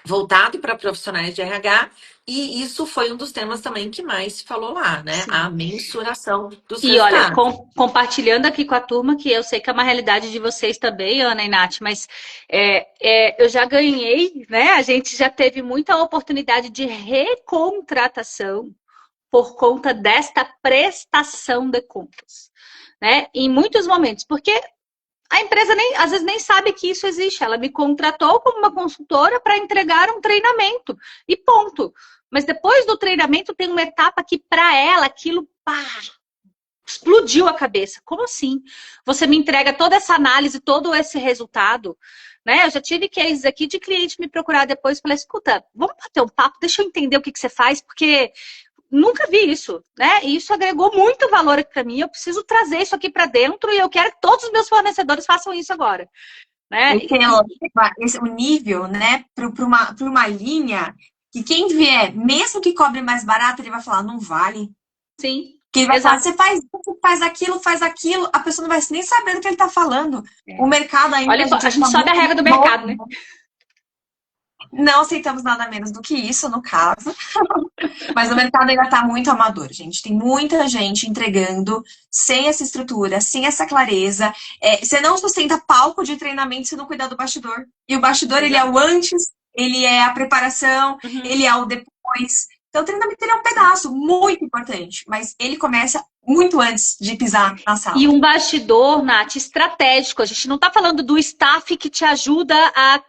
voltado para profissionais de RH, e isso foi um dos temas também que mais se falou lá, né? Sim. A mensuração dos E olha, resultados. compartilhando aqui com a turma, que eu sei que é uma realidade de vocês também, Ana e Nath, mas eu já ganhei, né? A gente já teve muita oportunidade de recontratação por conta desta prestação de contas, né? Em muitos momentos, porque a empresa às vezes nem sabe que isso existe. Ela me contratou como uma consultora para entregar um treinamento e ponto. Mas depois do treinamento tem uma etapa que para ela aquilo explodiu a cabeça. Como assim? Você me entrega toda essa análise, todo esse resultado, né? Eu já tive cases aqui de cliente me procurar depois e falar: escuta, vamos bater um papo, deixa eu entender o que você faz, porque nunca vi isso, né? E isso agregou muito valor aqui para mim. Eu preciso trazer isso aqui para dentro e eu quero que todos os meus fornecedores façam isso agora, né? O nível, né, para uma linha que quem vier, mesmo que cobre mais barato, ele vai falar, não vale. Sim. Que ele vai falar, você faz aquilo, a pessoa não vai nem saber do que ele está falando. O mercado ainda... Olha, a gente sobe a regra do mercado, né? Não aceitamos nada menos do que isso, no caso. Mas o mercado ainda está muito amador, gente. Tem muita gente entregando sem essa estrutura, sem essa clareza. Você não sustenta palco de treinamento se não cuidar do bastidor. E o bastidor, ele é o antes, ele é a preparação, ele é o depois. Então, o treinamento ele é um pedaço muito importante, mas ele começa muito antes de pisar na sala. E um bastidor, Nath, estratégico. A gente não está falando do staff que te ajuda a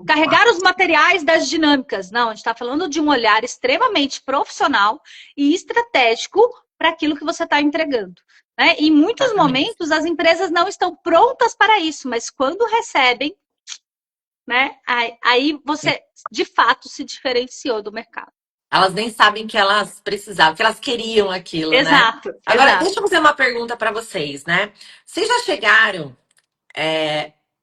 carregar os materiais das dinâmicas. Não, a gente está falando de um olhar extremamente profissional e estratégico para aquilo que você está entregando, né? Em muitos momentos, as empresas não estão prontas para isso, mas quando recebem, né, aí você, de fato, se diferenciou do mercado. Elas nem sabem que elas precisavam, que elas queriam aquilo, Exato, né? Agora, exato. deixa eu fazer uma pergunta para vocês, né? Vocês já chegaram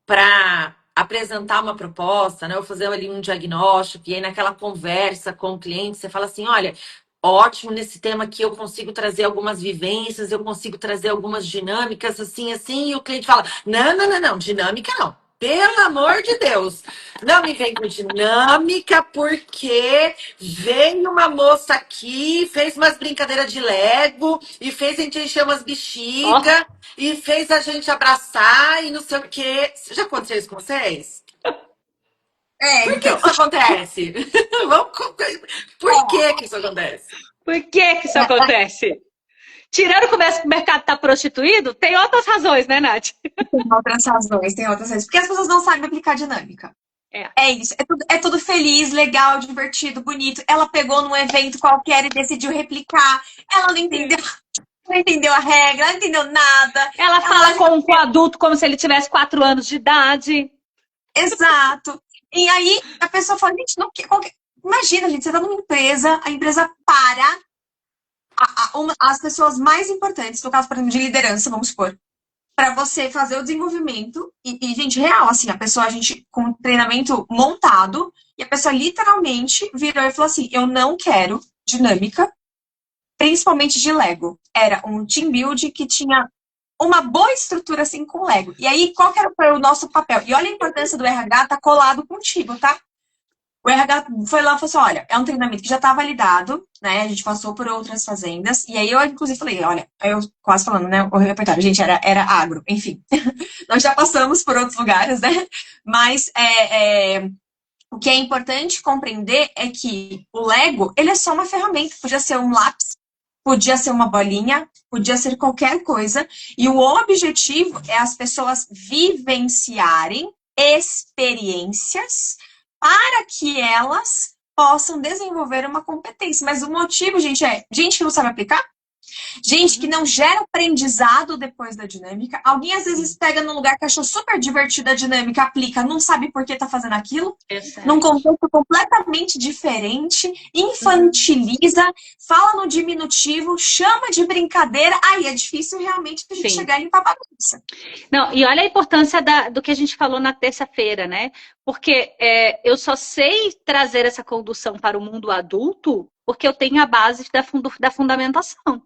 para apresentar uma proposta, né? Ou fazer ali um diagnóstico, e aí naquela conversa com o cliente, você fala assim, olha, ótimo, nesse tema aqui eu consigo trazer algumas vivências, eu consigo trazer algumas dinâmicas, assim, e o cliente fala, não, dinâmica não. Pelo amor de Deus, não me vem com dinâmica, porque veio uma moça aqui, fez umas brincadeiras de Lego, e fez a gente encher umas bexigas, e fez a gente abraçar, e não sei o quê. Já aconteceu isso com vocês? Por que isso acontece? Por que isso acontece? Por que isso acontece? Tirando que o mercado está prostituído, tem outras razões, né, Nath? Tem outras razões. Porque as pessoas não sabem aplicar dinâmica. É isso. É tudo feliz, legal, divertido, bonito. Ela pegou num evento qualquer e decidiu replicar. Ela não entendeu a regra, ela não entendeu nada. Ela fala com o adulto como se ele tivesse 4 anos de idade. Exato. E aí a pessoa fala, gente, não quer. Imagina, gente, você está numa empresa, a empresa para as pessoas mais importantes, no caso, por exemplo, de liderança, vamos supor, para você fazer o desenvolvimento, e, gente, real, assim, a gente com treinamento montado, e a pessoa literalmente virou e falou assim, eu não quero dinâmica, principalmente de Lego. Era um team build que tinha uma boa estrutura, assim, com Lego. E aí, qual que era o nosso papel? E olha a importância do RH, tá colado contigo, tá? O RH foi lá e falou assim, olha, é um treinamento que já está validado, né? A gente passou por outras fazendas. E aí eu, inclusive, falei, olha, eu quase falando, né? O repertório, gente, era agro, enfim. Nós já passamos por outros lugares, né? Mas o que é importante compreender é que o Lego, ele é só uma ferramenta. Podia ser um lápis, podia ser uma bolinha, podia ser qualquer coisa. E o objetivo é as pessoas vivenciarem experiências para que elas possam desenvolver uma competência. Mas o motivo, gente, é gente que não sabe aplicar, gente que não gera aprendizado depois da dinâmica. Alguém às vezes pega num lugar que achou super divertida a dinâmica, aplica, não sabe por que tá fazendo aquilo, num contexto completamente diferente, infantiliza, fala no diminutivo, chama de brincadeira, aí é difícil realmente a gente chegar e limpar a bagunça. Não, e olha a importância do que a gente falou na terça-feira, né? Porque eu só sei trazer essa condução para o mundo adulto porque eu tenho a base da fundamentação.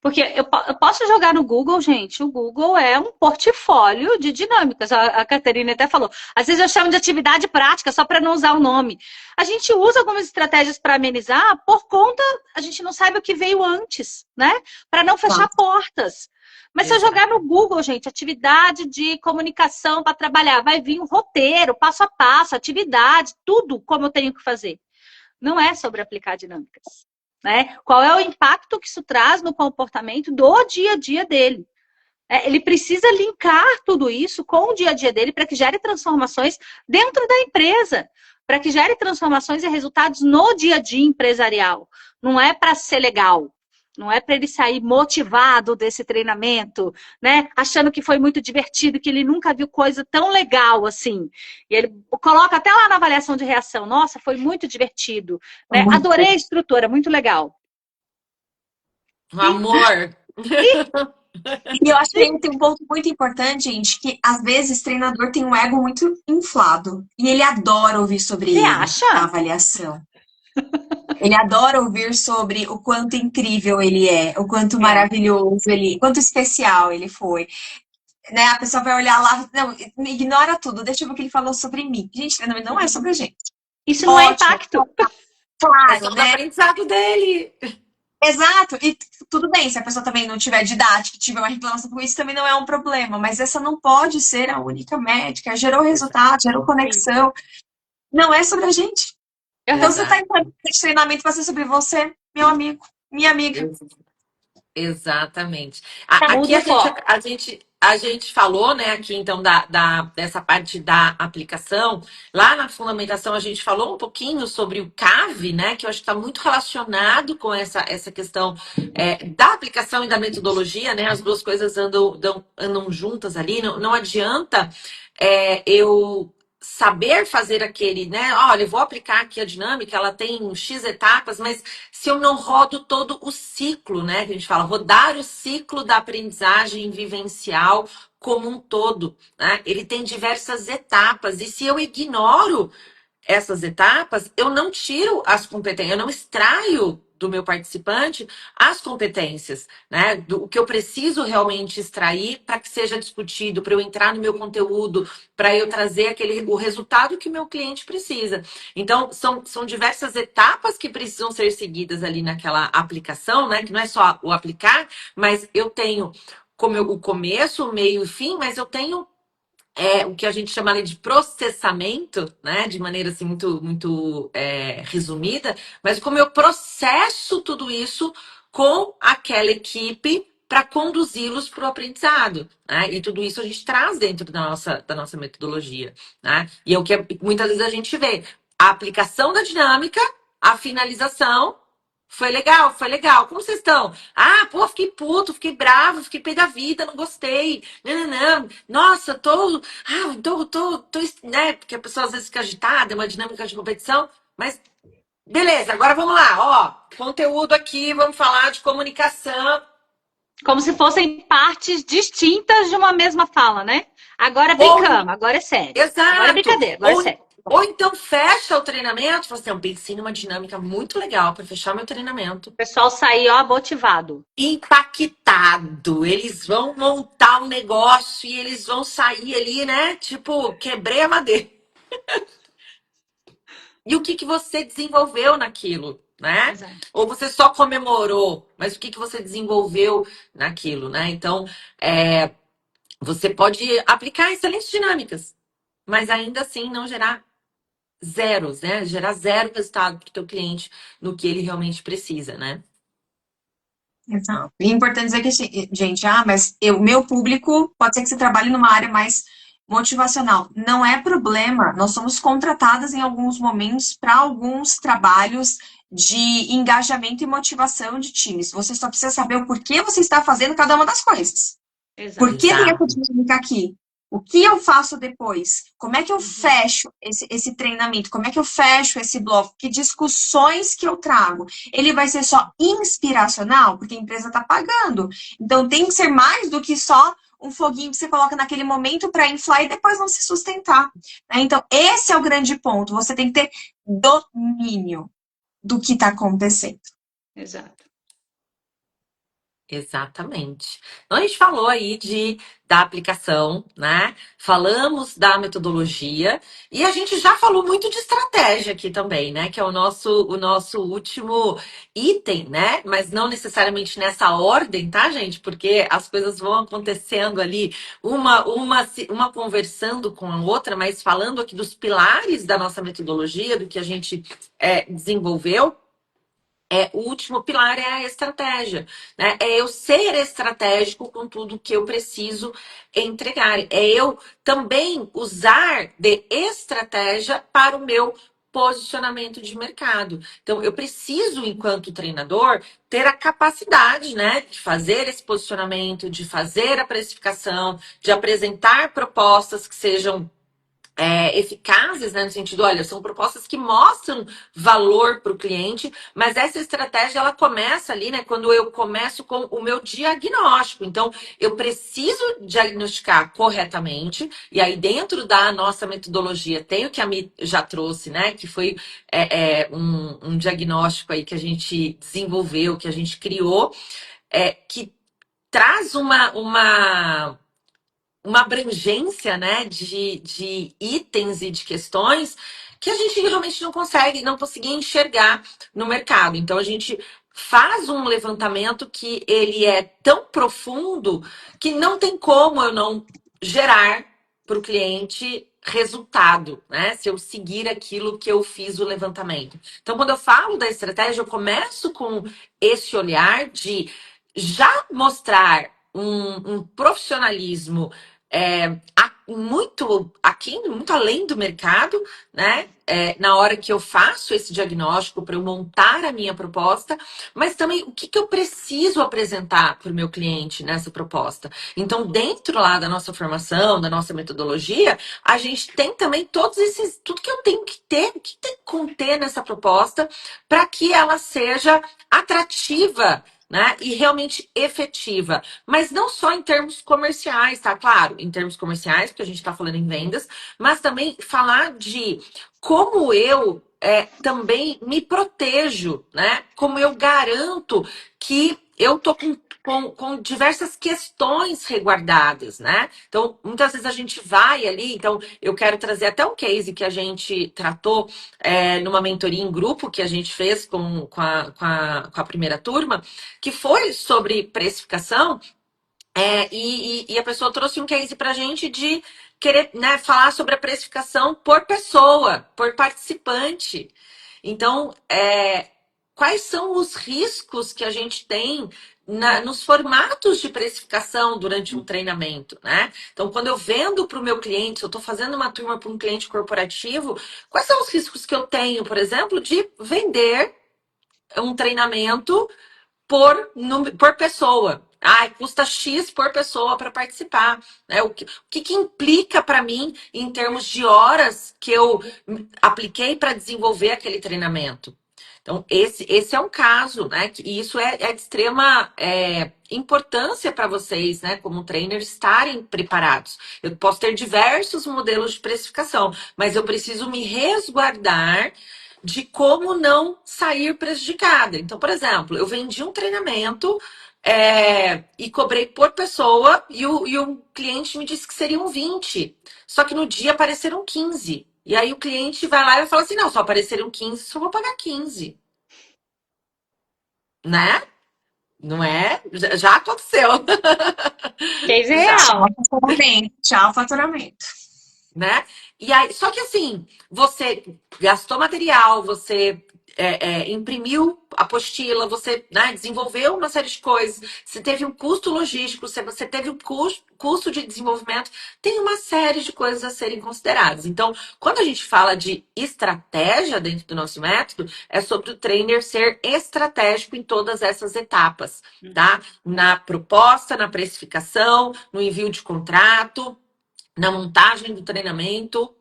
Porque eu posso jogar no Google, gente, o Google é um portfólio de dinâmicas. A Caterina até falou. Às vezes eu chamo de atividade prática, só para não usar o nome. A gente usa algumas estratégias para amenizar por conta, a gente não sabe o que veio antes, né? Para não fechar portas. Mas se eu jogar no Google, gente, atividade de comunicação para trabalhar, vai vir um roteiro, passo a passo, atividade, tudo como eu tenho que fazer. Não é sobre aplicar dinâmicas. Né? Qual é o impacto que isso traz no comportamento do dia a dia dele? Ele precisa linkar tudo isso com o dia a dia dele para que gere transformações dentro da empresa, para que gere transformações e resultados no dia a dia empresarial. Não é para ser legal, não é para ele sair motivado desse treinamento, né? Achando que foi muito divertido, que ele nunca viu coisa tão legal assim. E ele coloca até lá na avaliação de reação, nossa, foi muito divertido, né? Adorei a estrutura, muito legal. Amor! E eu acho que tem um ponto muito importante, gente, que às vezes o treinador tem um ego muito inflado. E ele adora ouvir sobre Você ele, acha? a avaliação. Ele adora ouvir sobre o quanto incrível ele é, o quanto maravilhoso ele, quanto especial ele foi. Né? A pessoa vai olhar lá, não, ignora tudo, deixa eu ver o que ele falou sobre mim. Gente, treinamento não é sobre a gente. Isso não é impacto. É Claro, sobre o né? aprendizado dele. Exato, e tudo bem, se a pessoa também não tiver didática, tiver uma reclamação com isso, também não é um problema, mas essa não pode ser a única métrica. Gerou resultado, gerou conexão, não é sobre a gente. Então você está entrando nesse treinamento para ser sobre você, meu amigo, minha amiga. Exatamente. Muda Aqui o foco. a gente falou, né, aqui então dessa parte da aplicação. Lá na fundamentação a gente falou um pouquinho sobre o CAV, né, que eu acho que está muito relacionado com essa questão da aplicação e da metodologia, né, as duas coisas andam juntas ali. Não adianta eu saber fazer aquele, né? Olha, eu vou aplicar aqui a dinâmica, ela tem X etapas, mas se eu não rodo todo o ciclo, né? Que a gente fala, rodar o ciclo da aprendizagem vivencial como um todo, né? Ele tem diversas etapas, e se eu ignoro essas etapas, eu não tiro as competências, eu não extraio do meu participante as competências, né? O que eu preciso realmente extrair para que seja discutido, para eu entrar no meu conteúdo, para eu trazer o resultado que o meu cliente precisa. Então, são diversas etapas que precisam ser seguidas ali naquela aplicação, né? Que não é só o aplicar, mas eu tenho o começo, o meio e o fim, mas eu tenho o que a gente chama ali de processamento, né? De maneira assim muito resumida, mas como eu processo tudo isso com aquela equipe para conduzi-los para o aprendizado, né? E tudo isso a gente traz dentro da nossa metodologia, né? E é o que muitas vezes a gente vê. A aplicação da dinâmica, a finalização. Foi legal, foi legal. Como vocês estão? Ah, pô, fiquei puto, fiquei bravo, fiquei pé da vida, não gostei. Não, não, não. Nossa, né? Porque a pessoa às vezes fica agitada, é uma dinâmica de competição. Mas, beleza, agora vamos lá. Ó, conteúdo aqui, vamos falar de comunicação. Como se fossem partes distintas de uma mesma fala, né? Agora brincamos, agora é sério. Exato. Agora é brincadeira, agora é sério. Ou então fecha o treinamento, fala assim, eu pensei numa dinâmica muito legal para fechar meu treinamento. O pessoal sair, ó, motivado. Impactado. Eles vão montar um negócio e eles vão sair ali, né? Tipo, quebrei a madeira. E o que você desenvolveu naquilo, né? Exato. Ou você só comemorou, mas o que você desenvolveu naquilo, né? Então, você pode aplicar excelentes dinâmicas, mas ainda assim não gerar zeros, né? Gerar zero resultado para o teu cliente no que ele realmente precisa, né? Exato. E é importante dizer que, gente, mas meu público, pode ser que você trabalhe numa área mais motivacional. Não é problema, nós somos contratadas em alguns momentos para alguns trabalhos de engajamento e motivação de times. Você só precisa saber o porquê você está fazendo cada uma das coisas. Por Exato. que tem essa Exato. dinâmica aqui? O que eu faço depois? Como é que eu fecho esse treinamento? Como é que eu fecho esse bloco? Que discussões que eu trago? Ele vai ser só inspiracional? Porque a empresa está pagando. Então tem que ser mais do que só um foguinho que você coloca naquele momento para inflar e depois não se sustentar. Né? Então, esse é o grande ponto. Você tem que ter domínio do que está acontecendo. Exato. Exatamente. Então, a gente falou aí da aplicação, né? Falamos da metodologia e a gente já falou muito de estratégia aqui também, né? Que é o nosso último item, né? Mas não necessariamente nessa ordem, tá, gente? Porque as coisas vão acontecendo ali, uma conversando com a outra, mas falando aqui dos pilares da nossa metodologia, do que a gente desenvolveu. O último pilar é a estratégia, né? É eu ser estratégico com tudo que eu preciso entregar. É eu também usar de estratégia para o meu posicionamento de mercado. Então, eu preciso, enquanto treinador, ter a capacidade, né, de fazer esse posicionamento, de fazer a precificação, de apresentar propostas que sejam eficazes, né, no sentido, olha, são propostas que mostram valor para o cliente, mas essa estratégia ela começa ali, né, quando eu começo com o meu diagnóstico. Então, eu preciso diagnosticar corretamente, e aí dentro da nossa metodologia tem o que a Mi já trouxe, né, que foi um diagnóstico aí que a gente desenvolveu, que a gente criou, que traz uma abrangência, né, de itens e de questões que a gente realmente não conseguia enxergar no mercado. Então, a gente faz um levantamento que ele é tão profundo que não tem como eu não gerar para o cliente resultado, né? Se eu seguir aquilo que eu fiz o levantamento. Então, quando eu falo da estratégia, eu começo com esse olhar de já mostrar um profissionalismo muito aqui, muito além do mercado, né? Na hora que eu faço esse diagnóstico para eu montar a minha proposta, mas também o que eu preciso apresentar para o meu cliente nessa proposta. Então, dentro lá da nossa formação, da nossa metodologia, a gente tem também tudo que eu tenho que ter, o que tem que conter nessa proposta para que ela seja atrativa, né? E realmente efetiva. Mas não só em termos comerciais, tá? Claro, em termos comerciais, porque a gente está falando em vendas, mas também falar de como eu também me protejo, né? Como eu garanto que eu tô com diversas questões reguardadas, né? Então, muitas vezes a gente vai ali, então eu quero trazer até um case que a gente tratou numa mentoria em grupo que a gente fez com a primeira turma, que foi sobre precificação, e a pessoa trouxe um case para a gente de querer, né, falar sobre a precificação por pessoa, por participante. Então, quais são os riscos que a gente tem nos formatos de precificação durante um treinamento, né? Então, quando eu vendo para o meu cliente, se eu estou fazendo uma turma para um cliente corporativo, quais são os riscos que eu tenho, por exemplo, de vender um treinamento por pessoa? Custa X por pessoa para participar. Né? O que implica para mim em termos de horas que eu apliquei para desenvolver aquele treinamento? Então, esse é um caso, né? E isso é de extrema importância para vocês, né, como trainers, estarem preparados. Eu posso ter diversos modelos de precificação, mas eu preciso me resguardar de como não sair prejudicada. Então, por exemplo, eu vendi um treinamento e cobrei por pessoa e o cliente me disse que seriam 20. Só que no dia apareceram 15. E aí o cliente vai lá e fala assim, não, só apareceram 15, só vou pagar 15. Né? Não é? Já aconteceu. Case Já. real. Tchau, faturamento. Né? E aí, só que assim, você gastou material, você imprimiu a apostila, você, né, desenvolveu uma série de coisas, você teve um custo logístico, você teve um custo de desenvolvimento, tem uma série de coisas a serem consideradas. Então, quando a gente fala de estratégia dentro do nosso método, é sobre o trainer ser estratégico em todas essas etapas, tá? Na proposta, na precificação, no envio de contrato, na montagem do treinamento,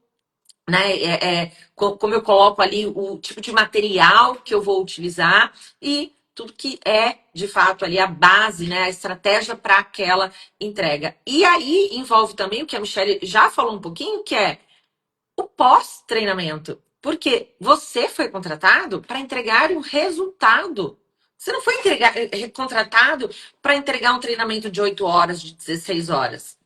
né? Como eu coloco ali o tipo de material que eu vou utilizar e tudo que é, de fato, ali a base, né? A estratégia para aquela entrega. E aí envolve também o que a Michelle já falou um pouquinho, que é o pós-treinamento. Porque você foi contratado para entregar um resultado. Você não foi contratado para entregar um treinamento de 8 horas, de 16 horas.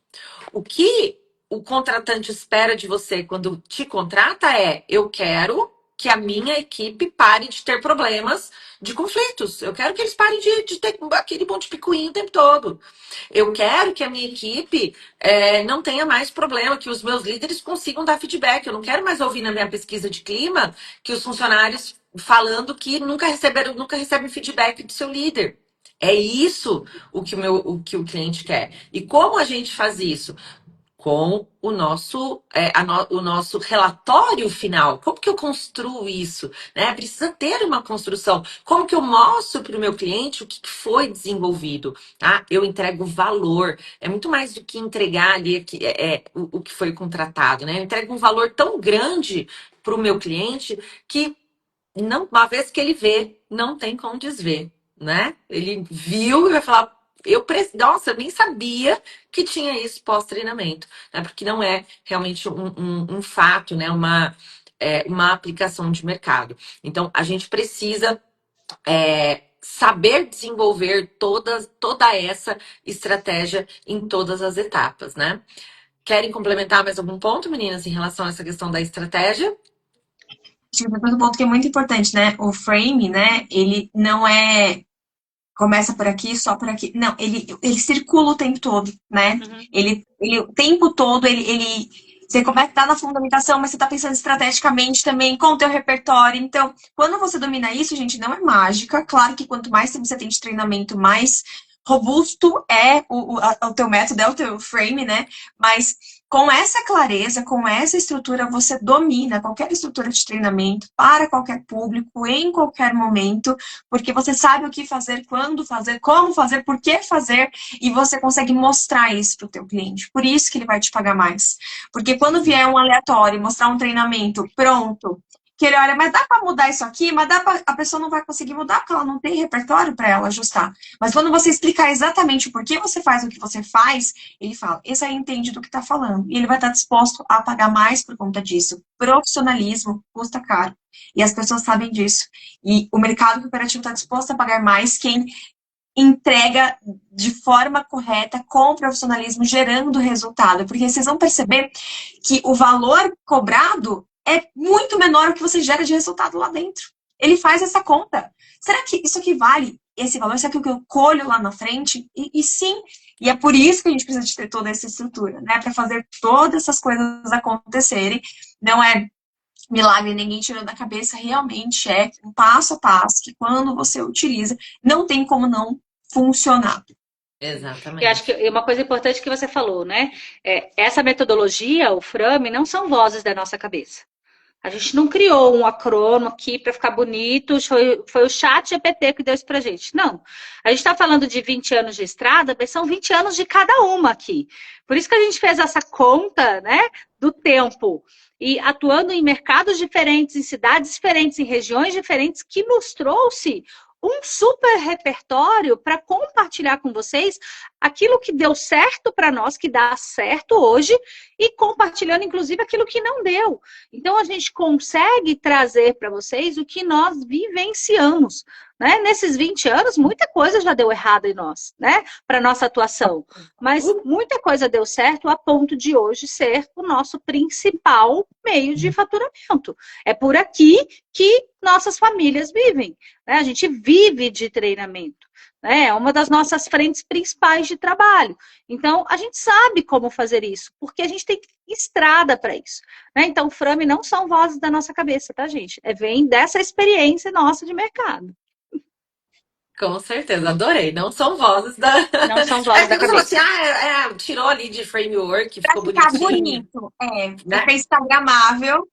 O que o contratante espera de você quando te contrata é: eu quero que a minha equipe pare de ter problemas de conflitos. Eu quero que eles parem de ter aquele monte de picuinho o tempo todo. Eu quero que a minha equipe não tenha mais problema, que os meus líderes consigam dar feedback. Eu não quero mais ouvir na minha pesquisa de clima que os funcionários falando que nunca recebem feedback do seu líder. É isso o que o cliente quer. E como a gente faz isso? Com o nosso relatório final. Como que eu construo isso? Né? Precisa ter uma construção. Como que eu mostro para o meu cliente o que foi desenvolvido? Tá? Eu entrego valor. É muito mais do que entregar ali o que foi contratado. Né? Eu entrego um valor tão grande para o meu cliente que não, uma vez que ele vê, não tem como desver, né? Ele viu e vai falar: nossa, eu nem sabia que tinha isso pós-treinamento, né? Porque não é realmente um fato, né? Uma aplicação de mercado. Então, a gente precisa saber desenvolver toda essa estratégia em todas as etapas, né? Querem complementar mais algum ponto, meninas, em relação a essa questão da estratégia? Acho que depois um ponto que é muito importante, né? O frame, né? Ele não começa por aqui, só por aqui. Não, ele circula o tempo todo, né? O tempo todo, você começa a estar na fundamentação, mas você está pensando estrategicamente também com o teu repertório. Então, quando você domina isso, gente, não é mágica. Claro que quanto mais tempo você tem de treinamento, mais robusto é o teu método, é o teu frame, né? Mas com essa clareza, com essa estrutura, você domina qualquer estrutura de treinamento para qualquer público, em qualquer momento, porque você sabe o que fazer, quando fazer, como fazer, por que fazer, e você consegue mostrar isso para o teu cliente. Por isso que ele vai te pagar mais. Porque quando vier um aleatório e mostrar um treinamento pronto, que ele olha, mas dá para mudar isso aqui, mas a pessoa não vai conseguir mudar porque ela não tem repertório para ela ajustar. Mas quando você explicar exatamente o porquê você faz o que você faz, ele fala: esse aí entende do que está falando. E ele vai estar disposto a pagar mais por conta disso. Profissionalismo custa caro. E as pessoas sabem disso. E o mercado cooperativo está disposto a pagar mais quem entrega de forma correta, com profissionalismo, gerando resultado. Porque vocês vão perceber que o valor cobrado é muito menor do que você gera de resultado lá dentro. Ele faz essa conta. Será que isso aqui vale esse valor? Será que o que eu colho lá na frente? E sim. E é por isso que a gente precisa de ter toda essa estrutura, né? Para fazer todas essas coisas acontecerem. Não é milagre, ninguém tirou da cabeça. Realmente é um passo a passo que, quando você utiliza, não tem como não funcionar. Exatamente. Eu acho que uma coisa importante que você falou, né? Essa metodologia, o FRAME, não são vozes da nossa cabeça. A gente não criou um acrônimo aqui para ficar bonito, foi o chat GPT que deu isso pra gente. Não. A gente está falando de 20 anos de estrada, mas são 20 anos de cada uma aqui. Por isso que a gente fez essa conta, né, do tempo. E atuando em mercados diferentes, em cidades diferentes, em regiões diferentes, que nos trouxe um super repertório para compartilhar com vocês aquilo que deu certo para nós, que dá certo hoje, e compartilhando, inclusive, aquilo que não deu. Então, a gente consegue trazer para vocês o que nós vivenciamos. Né? Nesses 20 anos, muita coisa já deu errado em nós, né? Para nossa atuação. Mas muita coisa deu certo a ponto de hoje ser o nosso principal meio de faturamento. É por aqui que nossas famílias vivem. Né? A gente vive de treinamento. né? É uma das nossas frentes principais de trabalho. Então, a gente sabe como fazer isso, porque a gente tem estrada para isso, né? Então, o Frame não são vozes da nossa cabeça, tá, gente? Vem dessa experiência nossa de mercado. Com certeza, adorei. Não são vozes da. Não são É, vozes da você falou assim, cabeça. tirou ali de framework, Pra ficou ficar bonitinho, bonito. né? Fica instagramável.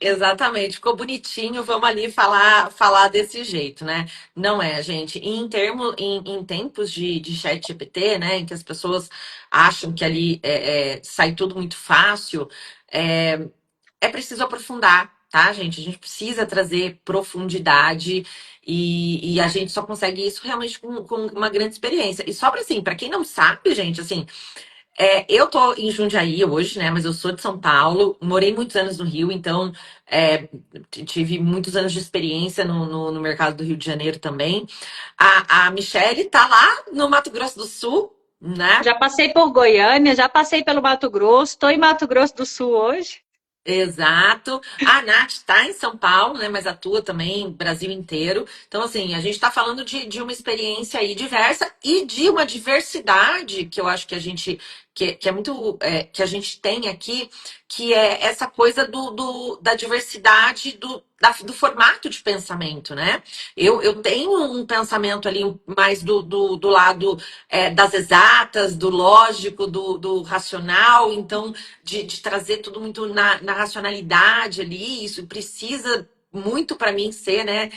Exatamente, ficou bonitinho, vamos ali falar desse jeito, né? Não é, gente, em tempos de chat GPT, né, em que as pessoas acham que ali sai tudo muito fácil, é, é preciso aprofundar, tá, gente? A gente precisa trazer profundidade e a gente só consegue isso realmente com uma grande experiência. E só para assim, para quem não sabe, gente, assim, eu tô em Jundiaí hoje, né? Mas eu sou de São Paulo, morei muitos anos no Rio, então tive muitos anos de experiência no mercado do Rio de Janeiro também. A Michelle tá lá no Mato Grosso do Sul, né? Já passei por Goiânia, já passei pelo Mato Grosso, estou em Mato Grosso do Sul hoje. Exato. A Nath está em São Paulo, né? Mas atua também Brasil inteiro. Então, assim, a gente está falando de uma experiência aí diversa e de uma diversidade que eu acho que a gente que é muito que a gente tem aqui, que é essa coisa da diversidade do formato de pensamento, né? Eu tenho um pensamento ali mais do lado das exatas, do lógico, do racional, então de trazer tudo muito na racionalidade ali, isso precisa muito para mim ser, né?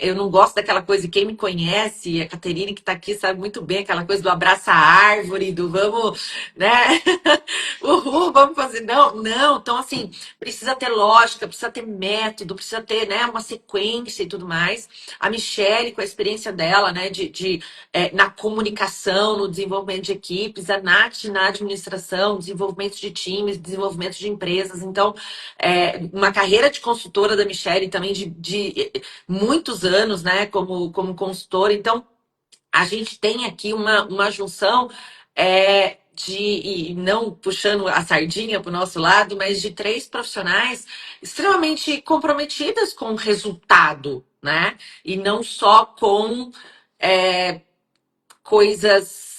Eu não gosto daquela coisa, quem me conhece, a Caterine que está aqui sabe muito bem aquela coisa do abraça a árvore, do vamos, né? Uhul, vamos fazer. Não, não. Então, assim, precisa ter lógica, precisa ter método, precisa ter, né, uma sequência e tudo mais. A Michelle, com a experiência dela, né, na comunicação, no desenvolvimento de equipes, a Nath na administração, desenvolvimento de times, desenvolvimento de empresas. Então, uma carreira de consultora da Michelle também de muitos anos, né, como consultora. Então, a gente tem aqui uma junção e não puxando a sardinha para o nosso lado, mas de três profissionais extremamente comprometidas com o resultado, né? E não só com é, coisas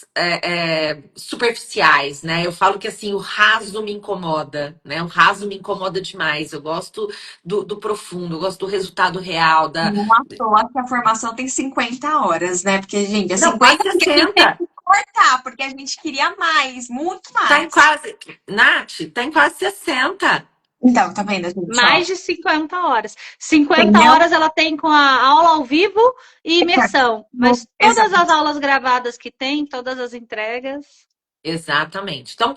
superficiais, né? Eu falo que assim, o raso me incomoda, né? O raso me incomoda demais. Eu gosto do profundo, eu gosto do resultado real, Não à toa que a formação tem 50 horas, né? Porque, gente, é não, 50 quase porque a gente tem 60. que cortar, porque a gente queria mais, muito Tá em mais. quase. Nath, tá em quase 60. Então, tá vendo, gente, ó. Mais de 50 horas. 50 Entendeu? horas ela tem com a aula ao vivo e imersão. Mas todas as Exato. aulas gravadas que tem, todas as entregas. Exatamente. Então,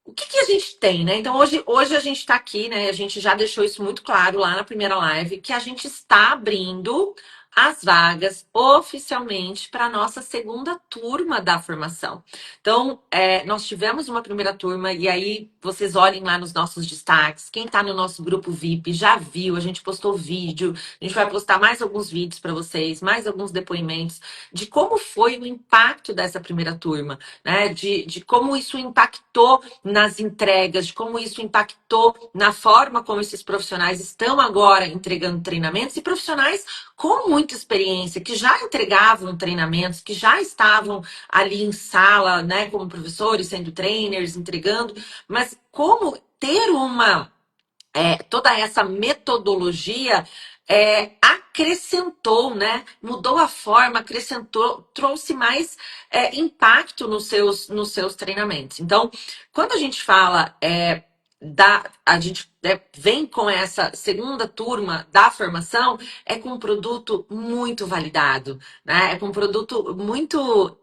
o que a gente tem, né? Então, hoje a gente está aqui, né? A gente já deixou isso muito claro lá na primeira live, que a gente está abrindo as vagas oficialmente para a nossa segunda turma da formação. Então, nós tivemos uma primeira turma, e aí vocês olhem lá nos nossos destaques. Quem está no nosso grupo VIP já viu, a gente postou vídeo, a gente vai postar mais alguns vídeos para vocês, mais alguns depoimentos de como foi o impacto dessa primeira turma, né? De como isso impactou nas entregas, de como isso impactou na forma como esses profissionais estão agora entregando treinamentos e profissionais com muita experiência, que já entregavam treinamentos, que já estavam ali em sala, né, como professores, sendo trainers, entregando, mas como ter toda essa metodologia acrescentou, né? Mudou a forma, acrescentou, trouxe mais impacto nos seus treinamentos. Então, quando a gente fala a gente vem com essa segunda turma da formação, é com um produto muito validado, né? É com um produto muito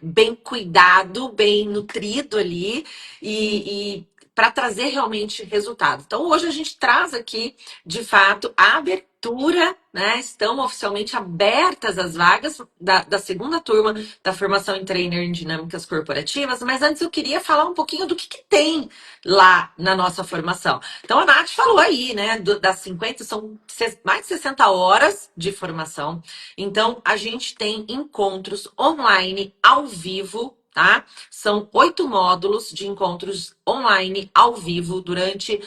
bem cuidado, bem nutrido ali e para trazer realmente resultado. Então, hoje a gente traz aqui, de fato, a abertura, né? Estão oficialmente abertas as vagas da segunda turma da formação em trainer em dinâmicas corporativas, mas antes eu queria falar um pouquinho do que tem lá na nossa formação. Então, a Nath falou aí, né? Das 50, são mais de 60 horas de formação. Então, a gente tem encontros online, ao vivo, tá? São 8 módulos de encontros online ao vivo durante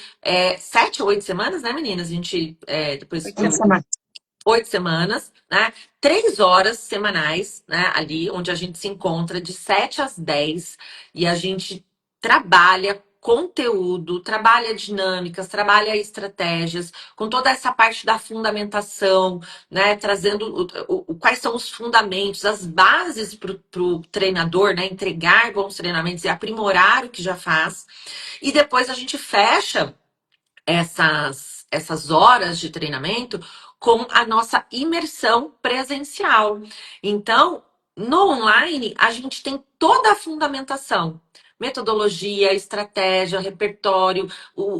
7 ou 8 semanas, né, meninas? A gente depois 8 semanas. 8 semanas, né? 3 horas semanais, né? Ali onde a gente se encontra de 7 às 10 e a gente trabalha conteúdo, trabalha dinâmicas, trabalha estratégias, com toda essa parte da fundamentação, né? Trazendo quais são os fundamentos, as bases para o treinador, né? Entregar bons treinamentos e aprimorar o que já faz. E depois a gente fecha essas horas de treinamento com a nossa imersão presencial. Então, no online, a gente tem toda a fundamentação. Metodologia, estratégia, repertório,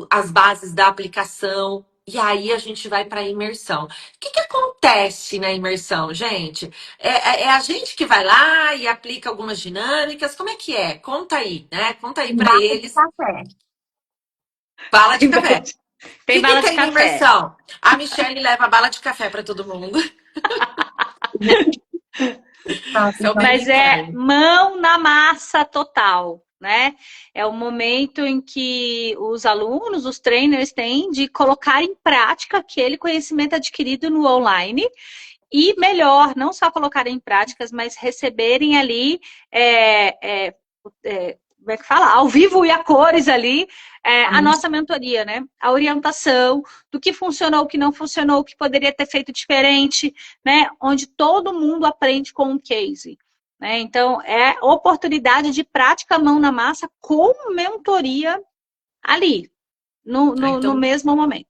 as bases da aplicação. E aí a gente vai para a imersão. O que acontece na imersão, gente? É a gente que vai lá e aplica algumas dinâmicas. Como é que é? Conta aí, né? Conta aí para Bala de eles. café. Bala de Tem bala café. de, O tem que bala de tem na café. imersão? A Michelle leva bala de café para todo mundo. Nossa, Isso é o então, bem Mas é interno. mão na massa total, né? É o momento em que os alunos, os trainers têm de colocar em prática aquele conhecimento adquirido no online e melhor, não só colocar em práticas, mas receberem ali como é que fala? Ao vivo e a cores ali, a nossa mentoria, né? A orientação do que funcionou, o que não funcionou, o que poderia ter feito diferente, né? Onde todo mundo aprende com um case. Né? Então, é oportunidade de prática mão na massa com mentoria ali, no Então, mesmo momento.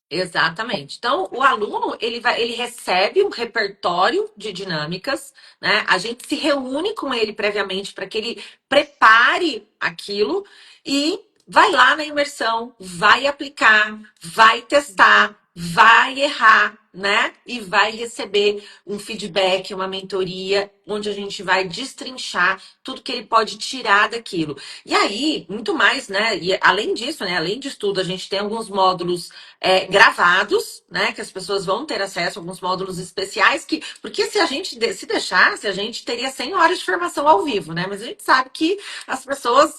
exatamente. Então, o aluno, ele recebe um repertório de dinâmicas, né? A gente se reúne com ele previamente para que ele prepare aquilo e vai lá na imersão, vai aplicar, vai testar, vai errar, né? E vai receber um feedback, uma mentoria, onde a gente vai destrinchar tudo que ele pode tirar daquilo. E aí, muito mais, né? E além disso, né? Além disso tudo, a gente tem alguns módulos gravados, né? Que as pessoas vão ter acesso a alguns módulos especiais, porque se a gente se deixasse, a gente teria 100 horas de formação ao vivo, né? Mas a gente sabe que as pessoas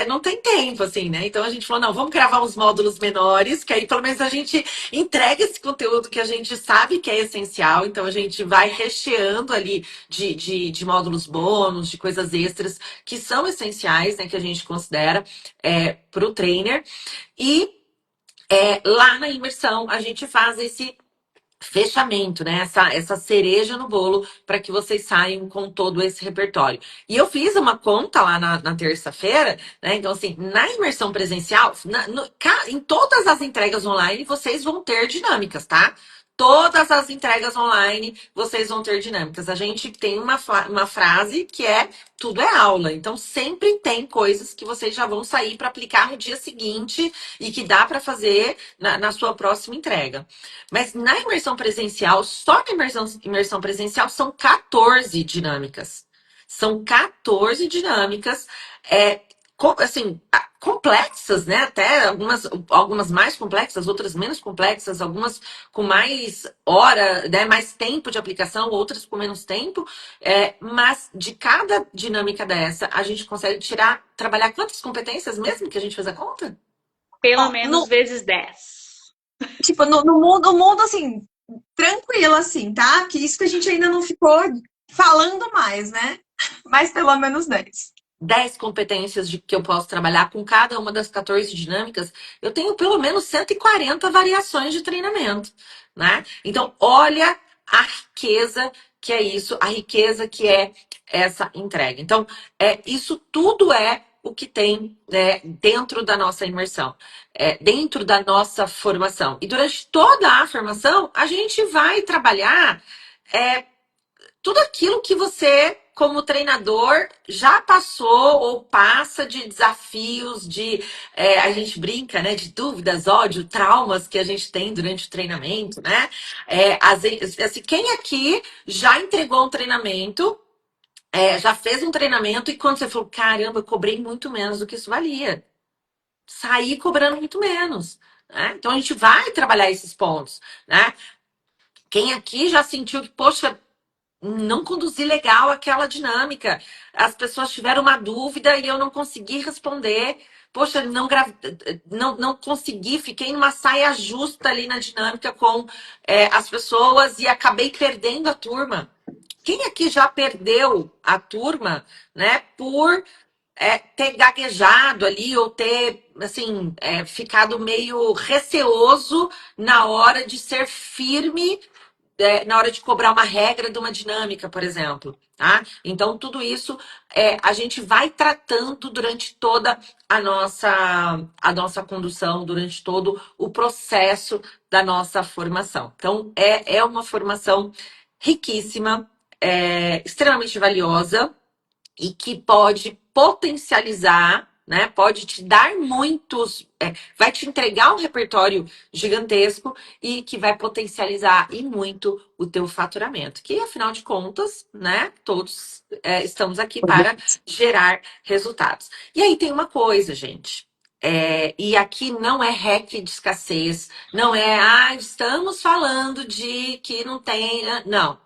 não têm tempo, assim, né? Então a gente falou, não, vamos gravar uns módulos menores, que aí pelo menos a gente entrega esse conteúdo que a gente sabe que é essencial, então a gente vai recheando ali de módulos bônus, de coisas extras que são essenciais, né? Que a gente considera para o trainer. E lá na imersão, a gente faz esse fechamento, né? Essa cereja no bolo para que vocês saiam com todo esse repertório. E eu fiz uma conta lá na terça-feira, né? Então, assim, na imersão presencial, em todas as entregas online, vocês vão ter dinâmicas, tá? Todas as entregas online, vocês vão ter dinâmicas. A gente tem uma frase que é tudo é aula. Então, sempre tem coisas que vocês já vão sair para aplicar no dia seguinte e que dá para fazer na sua próxima entrega. Mas na imersão presencial, só na imersão presencial, são 14 dinâmicas. São 14 dinâmicas, assim, complexas, né? Até algumas mais complexas, outras menos complexas, algumas com mais hora, né? Mais tempo de aplicação, outras com menos tempo. Mas de cada dinâmica dessa, a gente consegue trabalhar quantas competências mesmo que a gente fez a conta? Pelo ó, menos vezes 10. tipo, no mundo, assim, tranquilo, assim, tá? Que isso que a gente ainda não ficou falando mais, né? Mas pelo menos 10. 10 competências que eu posso trabalhar com cada uma das 14 dinâmicas, eu tenho pelo menos 140 variações de treinamento, né? Então, olha a riqueza que é isso, a riqueza que é essa entrega. Então, isso tudo é o que tem, né, dentro da nossa imersão, dentro da nossa formação. E durante toda a formação, a gente vai trabalhar é, tudo aquilo que você, como treinador, já passou ou passa de desafios, a gente brinca, né, de dúvidas, ódio, traumas que a gente tem durante o treinamento, né? Às vezes, assim, quem aqui já entregou um treinamento, já fez um treinamento e quando você falou, caramba, eu cobrei muito menos do que isso valia. Saí cobrando muito menos. Né? Então a gente vai trabalhar esses pontos, né? Quem aqui já sentiu que, poxa, não conduzi legal aquela dinâmica. As pessoas tiveram uma dúvida e eu não consegui responder. poxa, não consegui, fiquei numa saia justa ali na dinâmica com as pessoas e acabei perdendo a turma. Quem aqui já perdeu a turma, né, por ter gaguejado ali ou ter, assim, ficado meio receoso na hora de ser firme, na hora de cobrar uma regra de uma dinâmica, por exemplo, tá? Então, tudo isso a gente vai tratando durante toda a nossa condução, durante todo o processo da nossa formação. Então, é uma formação riquíssima, extremamente valiosa, e que pode potencializar, né? Pode te dar muitos, vai te entregar um repertório gigantesco e que vai potencializar e muito o teu faturamento. Que afinal de contas, né? Todos estamos aqui para gerar resultados. E aí tem uma coisa, gente. E aqui não é REC de escassez, não estamos falando de que não tem. Não.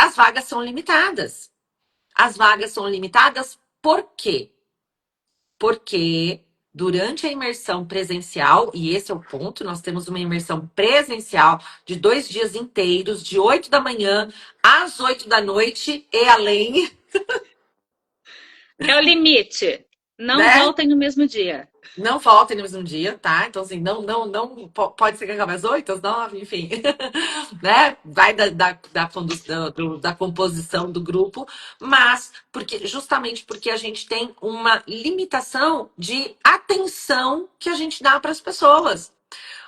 As vagas são limitadas. As vagas são limitadas por quê? Porque durante a imersão presencial, e esse é o ponto, nós temos uma imersão presencial de 2 dias inteiros, de 8 da manhã às 8 da noite e além, É o limite. Não né? voltem no mesmo dia. Não voltem no mesmo dia, tá? Então, assim, não pode ser que acabe às 8, às 9, enfim. Né? Vai da composição do grupo, mas justamente porque a gente tem uma limitação de atenção que a gente dá para as pessoas.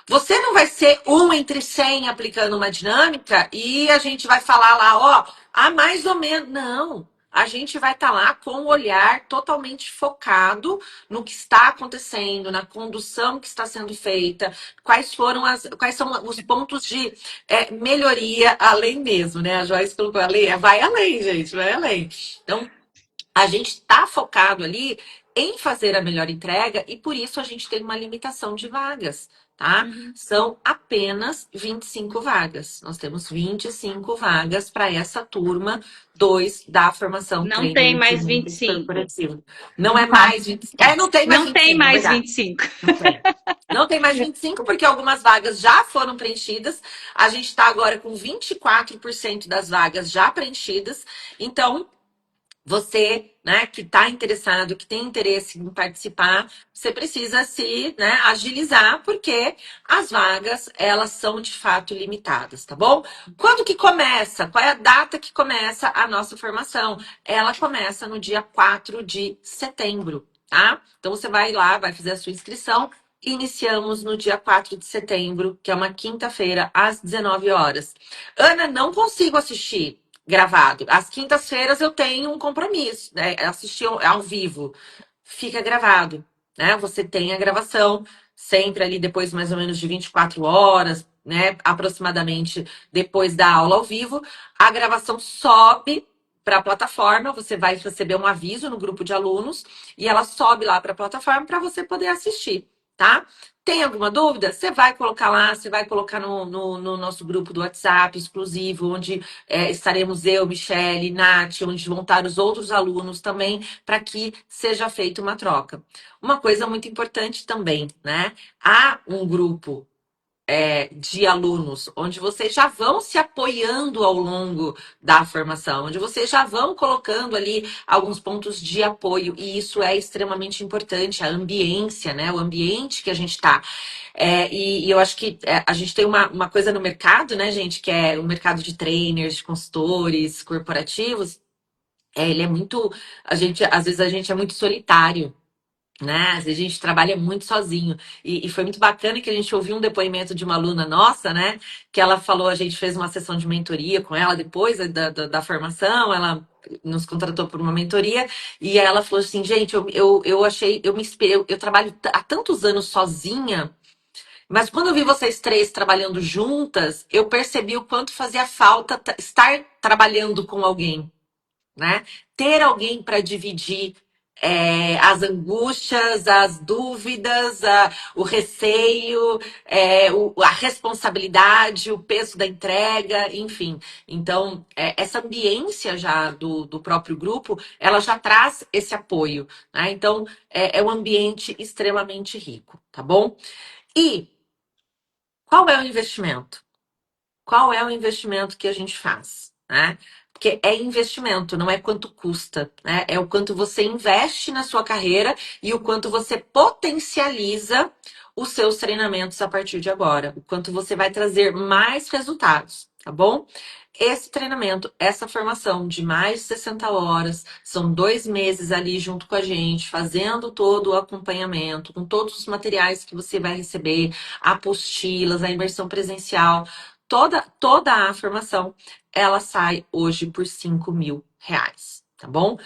Você não vai ser um entre 100 aplicando uma dinâmica e a gente vai falar lá, ó, mais ou menos. Não. A gente vai estar lá com o olhar totalmente focado no que está acontecendo, na condução que está sendo feita, quais são os pontos de melhoria além mesmo, né? A Joyce colocou ali, vai além, gente, vai além. Então, a gente está focado ali em fazer a melhor entrega e por isso a gente tem uma limitação de vagas, tá? São apenas 25 vagas. Nós temos 25 vagas para essa turma 2 da formação Não tem Treino de mais Marketing 25. Corporativo. Não é mais 25. Não tem mais Não tem 25, mais verdade. 25. Não tem. Não tem mais 25 porque algumas vagas já foram preenchidas. A gente está agora com 24% das vagas já preenchidas. Então, você, né, que está interessado, que tem interesse em participar, você precisa se, né, agilizar, porque as vagas, elas são de fato limitadas, tá bom? Quando que começa? Qual é a data que começa a nossa formação? Ela começa no dia 4 de setembro, tá? Então você vai lá, vai fazer a sua inscrição. Iniciamos no dia 4 de setembro, que é uma quinta-feira, às 19 horas. Ana, não consigo assistir gravado. Às quintas-feiras eu tenho um compromisso, né? Assistir ao vivo. Fica gravado, né? Você tem a gravação sempre ali depois mais ou menos de 24 horas, né? Aproximadamente depois da aula ao vivo. A gravação sobe para a plataforma, você vai receber um aviso no grupo de alunos e ela sobe lá para a plataforma para você poder assistir, tá? Tem alguma dúvida? Você vai colocar lá, você vai colocar no nosso grupo do WhatsApp exclusivo, onde estaremos eu, Michele, Nath, onde vão estar os outros alunos também, para que seja feita uma troca. Uma coisa muito importante também, né? Há um grupo de alunos, onde vocês já vão se apoiando ao longo da formação, onde vocês já vão colocando ali alguns pontos de apoio, e isso é extremamente importante, a ambiência, né? O ambiente que a gente está. E eu acho que a gente tem uma coisa no mercado, né, gente, que é o mercado de trainers, de consultores corporativos. Ele é muito. Às vezes a gente é muito solitário, né? Às vezes a gente trabalha muito sozinho. E foi muito bacana que a gente ouviu um depoimento de uma aluna nossa, né? Que ela falou, a gente fez uma sessão de mentoria com ela depois da formação, ela nos contratou por uma mentoria, e ela falou assim, gente, eu achei, eu me inspirei, eu trabalho há tantos anos sozinha, mas quando eu vi vocês três trabalhando juntas, eu percebi o quanto fazia falta estar trabalhando com alguém, né? Ter alguém para dividir as angústias, as dúvidas, o receio, a responsabilidade, o peso da entrega, enfim. Então, essa ambiência já do próprio grupo, ela já traz esse apoio, né? Então, é um ambiente extremamente rico, tá bom? E qual é o investimento? Qual é o investimento que a gente faz, né? Porque é investimento, não é quanto custa, né? É o quanto você investe na sua carreira e o quanto você potencializa os seus treinamentos a partir de agora, o quanto você vai trazer mais resultados, tá bom? Esse treinamento, essa formação de mais de 60 horas, são 2 meses ali junto com a gente, fazendo todo o acompanhamento, com todos os materiais que você vai receber, apostilas, a imersão presencial. Toda a formação, ela sai hoje por R$ 5.000, tá bom?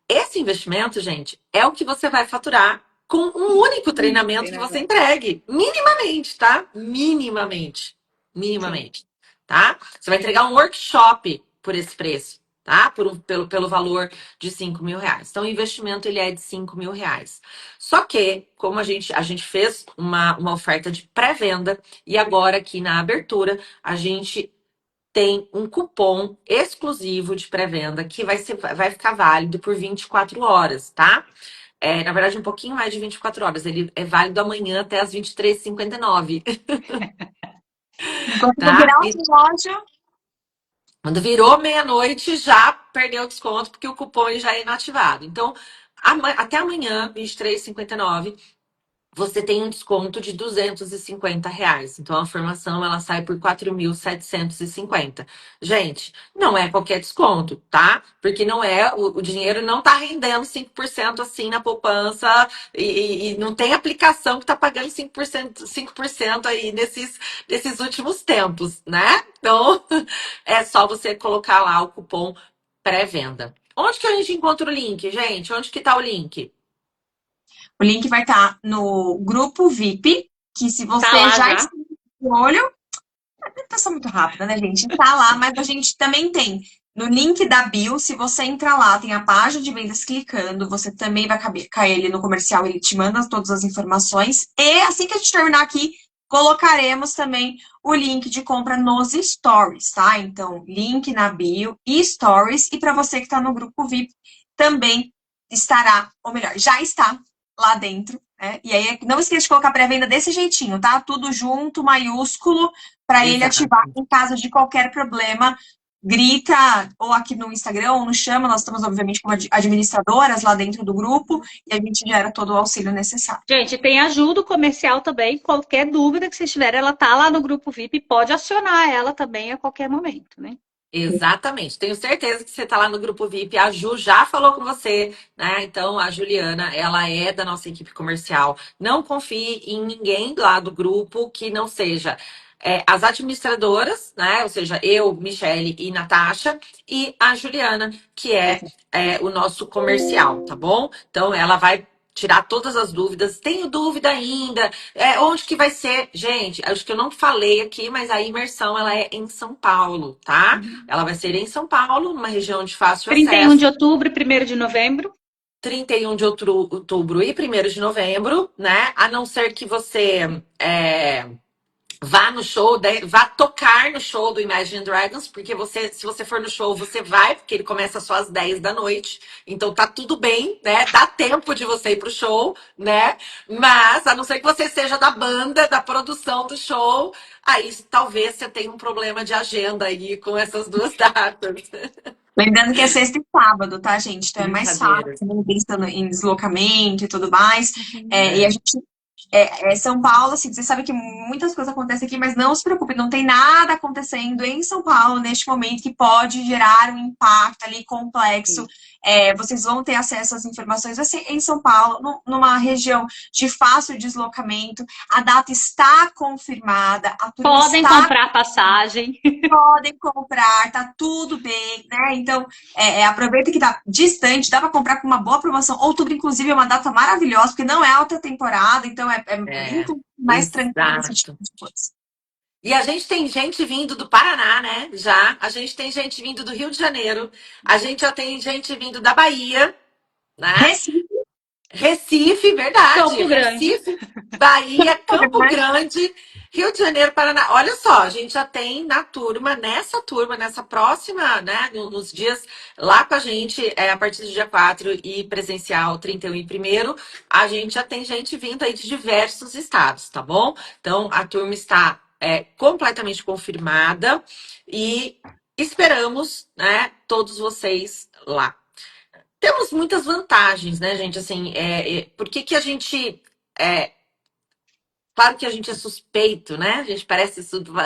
Esse investimento, gente, é o que você vai faturar com um único treinamento que você entregue. Minimamente, tá? Minimamente. Minimamente. Tá? Você vai entregar um workshop por esse preço, tá? Pelo valor de R$ 5.000. Então, o investimento, ele é de R$ 5.000. Só que, como a gente fez uma oferta de pré-venda e agora aqui na abertura, a gente tem um cupom exclusivo de pré-venda que vai ficar válido por 24 horas, tá? Na verdade, um pouquinho mais de 24 horas. Ele é válido amanhã até as 23h59, Enquanto não tá? virar E o relógio, quando virou meia-noite, já perdeu o desconto, porque o cupom ele já é inativado. Então, até amanhã, 23h59, você tem um desconto de R$ 250. Então, a formação ela sai por 4.750. Gente, não é qualquer desconto, tá? Porque não é, o dinheiro não tá rendendo 5% assim na poupança e não tem aplicação que tá pagando 5% aí nesses últimos tempos, né? Então, é só você colocar lá o cupom pré-venda. Onde que a gente encontra o link, gente? Onde que tá o link? o link vai estar no grupo VIP, que se Tá você lá já já. está de olho, a pessoa muito rápida, né, gente? Tá lá, mas a gente também tem no link da bio, se você entrar lá, tem a página de vendas clicando, você também vai cair ali no comercial, ele te manda todas as informações. E assim que a gente terminar aqui, colocaremos também o link de compra nos stories, tá? Então, link na bio e stories. E para você que está no grupo VIP, também estará, ou melhor, já está lá dentro, né? E aí, não esqueça de colocar pré-venda desse jeitinho, tá? Tudo junto, maiúsculo, para ele Exato. ativar em caso de qualquer problema. Grita, ou aqui no Instagram, ou no Chama, nós estamos, obviamente, como administradoras lá dentro do grupo, e a gente gera todo o auxílio necessário. Gente, tem ajuda comercial também. Qualquer dúvida que vocês tiverem, ela tá lá no grupo VIP. Pode acionar ela também a qualquer momento, né? Exatamente. Tenho certeza que você está lá no grupo VIP. A Ju já falou com você, né? Então, a Juliana, ela é da nossa equipe comercial. Não confie em ninguém lá do grupo que não seja as administradoras, né? Ou seja, eu, Michele e Natasha, e a Juliana, que é o nosso comercial, tá bom? Então, ela vai tirar todas as dúvidas. Tenho dúvida ainda. Onde que vai ser? Gente, acho que eu não falei aqui, mas a imersão ela é em São Paulo, tá? Ela vai ser em São Paulo, numa região de fácil 31 de acesso. outubro e 1º de novembro. 31 de outubro e 1º de novembro, né? A não ser que você vá no show, vá tocar no show do Imagine Dragons, porque se você for no show, você vai, porque ele começa só às 10 da noite. Então tá tudo bem, né? Dá tempo de você ir pro show, né? Mas, a não ser que você seja da banda, da produção do show, aí talvez você tenha um problema de agenda aí com essas duas datas. Lembrando que é sexta e sábado, tá, gente? Então é mais fácil, Brincadeira. também pensando em deslocamento e tudo mais. E a É, gente São Paulo, assim, você sabe que muitas coisas acontecem aqui, mas não se preocupe, não tem nada acontecendo em São Paulo neste momento que pode gerar um impacto ali complexo. Vocês vão ter acesso às informações assim, em São Paulo, numa região de fácil deslocamento. A data está confirmada, a turma Podem está comprar passagem. podem comprar, tá tudo bem, né? Então, aproveita que tá distante, dá para comprar com uma boa promoção. Outubro, inclusive, é uma data maravilhosa, porque não é alta temporada, então é é, muito mais tranquilo esse tipo exato. de coisa. E a gente tem gente vindo do Paraná, né? Já. A gente tem gente vindo do Rio de Janeiro. A gente já tem gente vindo da Bahia, né? Recife, Recife, verdade. Campo Grande. Recife, Bahia, Campo Grande, Rio de Janeiro, Paraná. Olha só, a gente já tem na turma, nessa próxima, né? Nos dias lá com a gente, a partir do dia 4 e presencial 31 e primeiro, a gente já tem gente vindo aí de diversos estados, tá bom? Então, a turma está completamente confirmada e esperamos, né, todos vocês lá. Temos muitas vantagens, né, gente? Assim, por que que a gente. Claro que a gente é suspeito, né? A gente parece.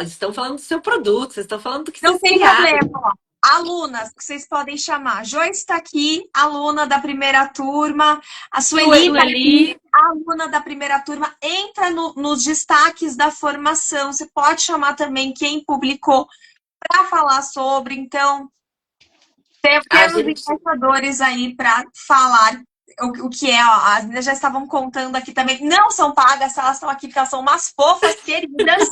Estão falando do seu produto, vocês estão falando do que Não vocês tem criaram. problema, ó. Alunas, que vocês podem chamar. Joyce está aqui, aluna da primeira turma. A Sueli está aqui, Sueli. aluna da primeira turma. Entra nos destaques da formação. Você pode chamar também quem publicou para falar sobre. Então, A temos gente. embaixadores aí para falar o que é. Ó, as meninas já estavam contando aqui também. Não são pagas, elas estão aqui porque elas são umas fofas queridas.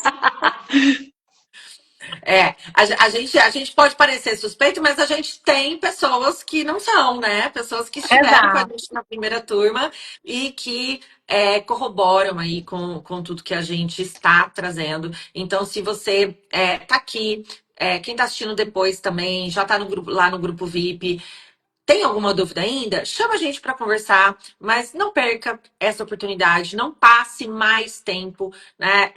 A gente pode parecer suspeito, mas a gente tem pessoas que não são, né? Pessoas que estiveram com a Exato. gente na primeira turma e que corroboram aí com tudo que a gente está trazendo. Então, se você tá aqui, quem está assistindo depois também, já está no grupo, lá no grupo VIP. Tem alguma dúvida ainda? Chama a gente para conversar, mas não perca essa oportunidade, não passe mais tempo, né,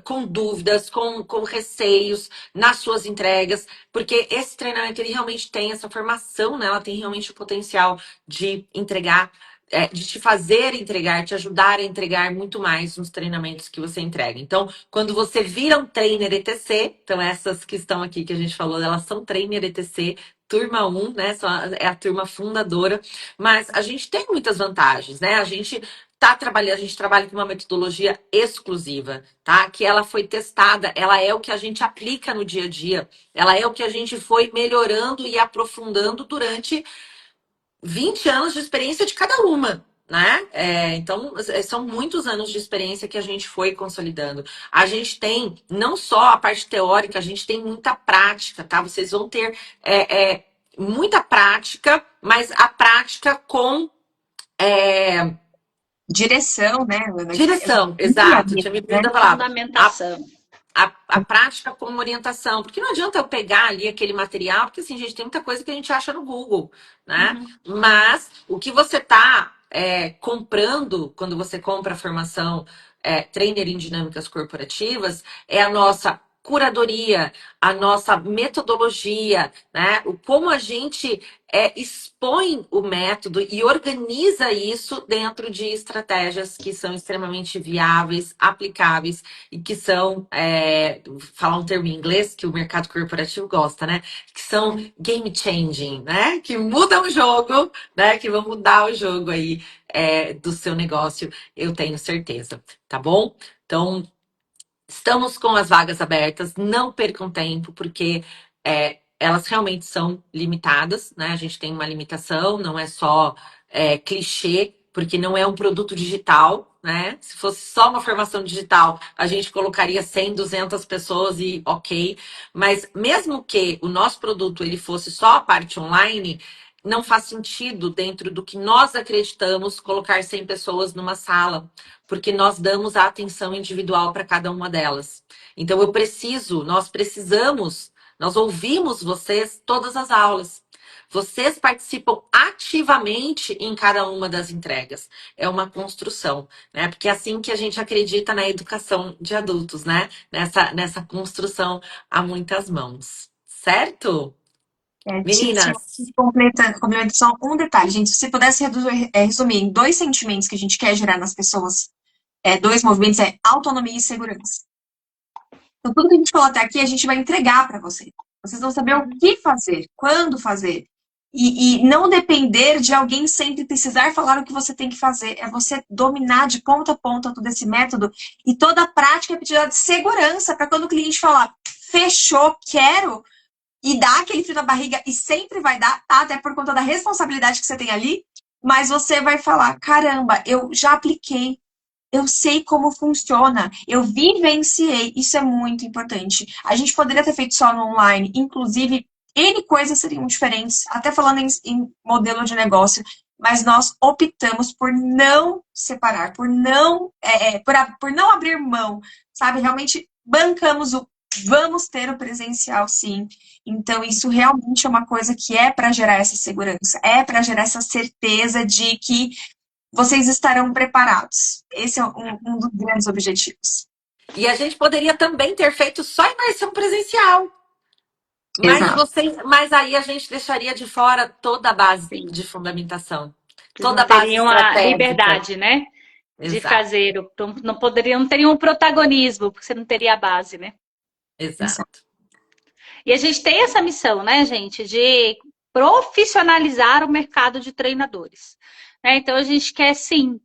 com dúvidas, com receios nas suas entregas, porque esse treinamento ele realmente tem essa formação, né, ela tem realmente o potencial de entregar, de te fazer entregar, te ajudar a entregar muito mais nos treinamentos que você entrega. Então, quando você vira um trainer ETC, então essas que estão aqui que a gente falou, elas são trainer ETC, turma 1, né? É a turma fundadora, mas a gente tem muitas vantagens, né? A gente a gente trabalha com uma metodologia exclusiva, tá? Que ela foi testada, ela é o que a gente aplica no dia a dia, ela é o que a gente foi melhorando e aprofundando durante 20 anos de experiência de cada uma. Né? Então, são muitos anos de experiência que a gente foi consolidando. A gente tem não só a parte teórica, a gente tem muita prática, tá? Vocês vão ter muita prática, mas a prática com Direção, né, Ana? direção, Guia exato. Tinha me né? perdido a palavra. Fundamentação. A prática como orientação, porque não adianta eu pegar ali aquele material, porque assim, gente, tem muita coisa que a gente acha no Google, né? Uhum. Mas o que você está comprando quando você compra a formação Trainer em Dinâmicas Corporativas é a nossa curadoria, a nossa metodologia, né? O como a gente expõe o método e organiza isso dentro de estratégias que são extremamente viáveis, aplicáveis e que são, falar um termo em inglês que o mercado corporativo gosta, né? Que são game changing, né? Que mudam o jogo, né? Que vão mudar o jogo aí do seu negócio, eu tenho certeza, tá bom? Então, estamos com as vagas abertas, não percam tempo, porque elas realmente são limitadas, né? A gente tem uma limitação, não é só clichê, porque não é um produto digital, né? Se fosse só uma formação digital, a gente colocaria 100, 200 pessoas e ok. Mas mesmo que o nosso produto ele fosse só a parte online, não faz sentido, dentro do que nós acreditamos, colocar 100 pessoas numa sala, porque nós damos a atenção individual para cada uma delas. Então, nós precisamos, nós ouvimos vocês todas as aulas. Vocês participam ativamente em cada uma das entregas. É uma construção, né? Porque é assim que a gente acredita na educação de adultos, né? Nessa construção a muitas mãos. Certo? Tia, Meninas, complementando só um detalhe, gente. Se você pudesse resumir em dois sentimentos que a gente quer gerar nas pessoas, dois movimentos, é autonomia e segurança. Então, tudo que a gente falou até aqui, a gente vai entregar para vocês. Vocês vão saber o que fazer, quando fazer. E não depender de alguém sempre precisar falar o que você tem que fazer. É você dominar de ponta a ponta todo esse método. E toda a prática é pedida de segurança para quando o cliente falar, fechou, quero, e dá aquele frio na barriga, e sempre vai dar, tá? Até por conta da responsabilidade que você tem ali. Mas você vai falar, caramba, eu já apliquei. Eu sei como funciona, eu vivenciei, isso é muito importante. A gente poderia ter feito só no online, inclusive, N coisas seriam diferentes, até falando em modelo de negócio, mas nós optamos por não separar, por não abrir mão, sabe? Realmente bancamos vamos ter o presencial, sim. Então, isso realmente é uma coisa que é para gerar essa segurança, é para gerar essa certeza de que vocês estarão preparados. Esse é um dos grandes objetivos. E a gente poderia também ter feito só imersão presencial. Exato. Mas aí a gente deixaria de fora toda a base Sim. de fundamentação, Vocês toda não a base teriam a estratégica. liberdade, né? De Exato, fazer, não teriam o protagonismo, porque você não teria a base, né? exato. E a gente tem essa missão, né, gente, de profissionalizar o mercado de treinadores. Né? Então, a gente quer, sim,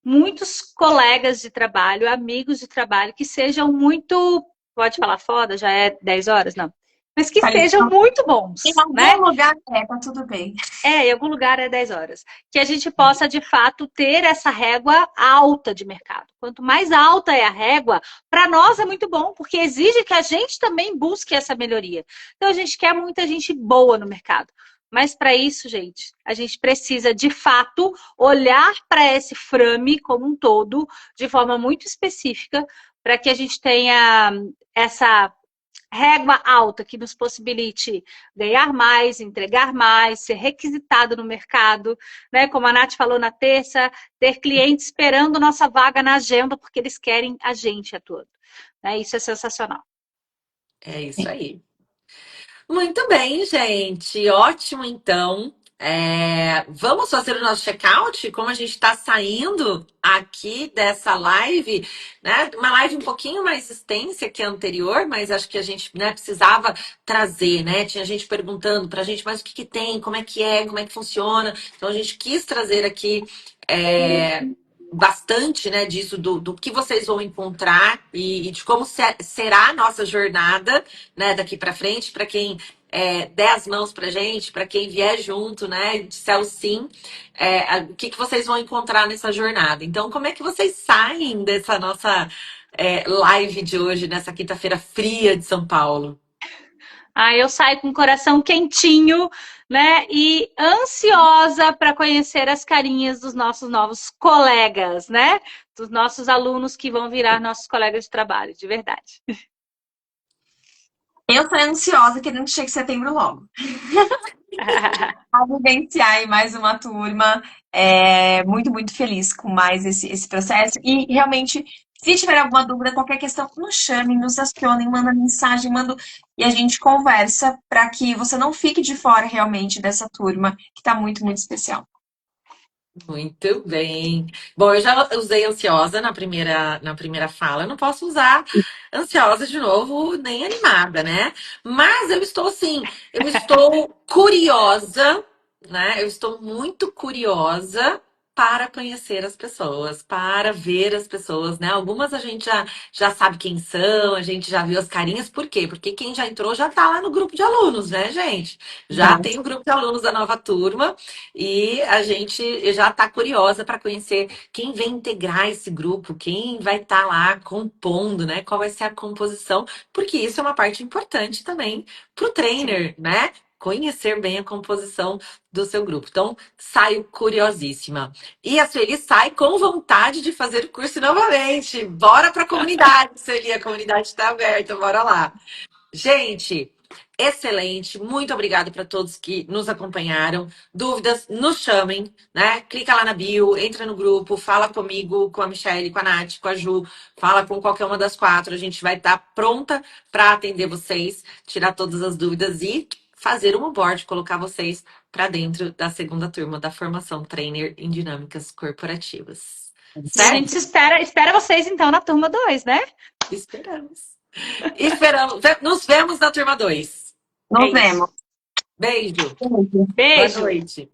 muitos colegas de trabalho, amigos de trabalho, que sejam muito. Pode falar foda? Já é 10 horas? Não. Mas que sejam muito bons, Em né? algum lugar tá tudo bem. Em algum lugar é 10 horas. Que a gente possa, de fato, ter essa régua alta de mercado. Quanto mais alta é a régua, para nós é muito bom, porque exige que a gente também busque essa melhoria. Então, a gente quer muita gente boa no mercado. Mas para isso, gente, a gente precisa, de fato, olhar para esse frame como um todo, de forma muito específica, para que a gente tenha essa régua alta que nos possibilite ganhar mais, entregar mais, ser requisitado no mercado, né? Como a Nath falou na terça, ter clientes esperando nossa vaga na agenda porque eles querem a gente atuando. Né? Isso é sensacional. É isso aí. Muito bem, gente. Ótimo, então. Vamos fazer o nosso check-out? Como a gente está saindo aqui dessa live, né? Uma live um pouquinho mais extensa que a anterior, mas acho que a gente, né, precisava trazer, né? Tinha gente perguntando para a gente, mas o que que tem? Como é que funciona? Então a gente quis trazer aqui. Bastante, né, disso, do que vocês vão encontrar e de como será a nossa jornada, né, daqui para frente, para quem der as mãos para gente, para quem vier junto, né, disser o sim, o que vocês vão encontrar nessa jornada. Então, como é que vocês saem dessa nossa live de hoje, nessa quinta-feira fria de São Paulo? Eu saio com o coração quentinho, né? E ansiosa para conhecer as carinhas dos nossos novos colegas, né? Dos nossos alunos que vão virar nossos colegas de trabalho, de verdade. Eu tô ansiosa, querendo que chegue setembro logo. A vivenciar aí mais uma turma. Muito, muito feliz com mais esse processo. E realmente, se tiver alguma dúvida, qualquer questão, nos chamem, nos acionem, manda mensagem, e a gente conversa para que você não fique de fora realmente dessa turma, que está muito, muito especial. Muito bem. Bom, eu já usei ansiosa na primeira fala. Eu não posso usar ansiosa de novo, nem animada, né? Mas eu estou assim, eu estou curiosa, né? Eu estou muito curiosa para conhecer as pessoas, para ver as pessoas, né? Algumas a gente já sabe quem são, a gente já viu as carinhas. Por quê? Porque quem já entrou já tá lá no grupo de alunos, né, gente? Já Exato. tem o grupo de alunos da nova turma. E a gente já está curiosa para conhecer quem vem integrar esse grupo, quem vai estar lá compondo, né? Qual vai ser a composição, porque isso é uma parte importante também para o trainer, né? Conhecer bem a composição do seu grupo. Então, saio curiosíssima. E a Sueli sai com vontade de fazer o curso novamente. Bora para a comunidade, Sueli, a comunidade está aberta, bora lá. Gente, excelente. Muito obrigada para todos que nos acompanharam. Dúvidas, nos chamem, né? Clica lá na bio, entra no grupo, fala comigo, com a Michelle, com a Nath, com a Ju, fala com qualquer uma das quatro. A gente vai estar pronta para atender vocês, tirar todas as dúvidas e fazer um onboard, colocar vocês para dentro da segunda turma da formação Trainer em Dinâmicas Corporativas. E a gente Certo? espera vocês, então, na turma 2, né? Esperamos. Esperamos. Nos vemos na turma 2. É Nos isso. vemos. Beijo. Boa Beijo. noite.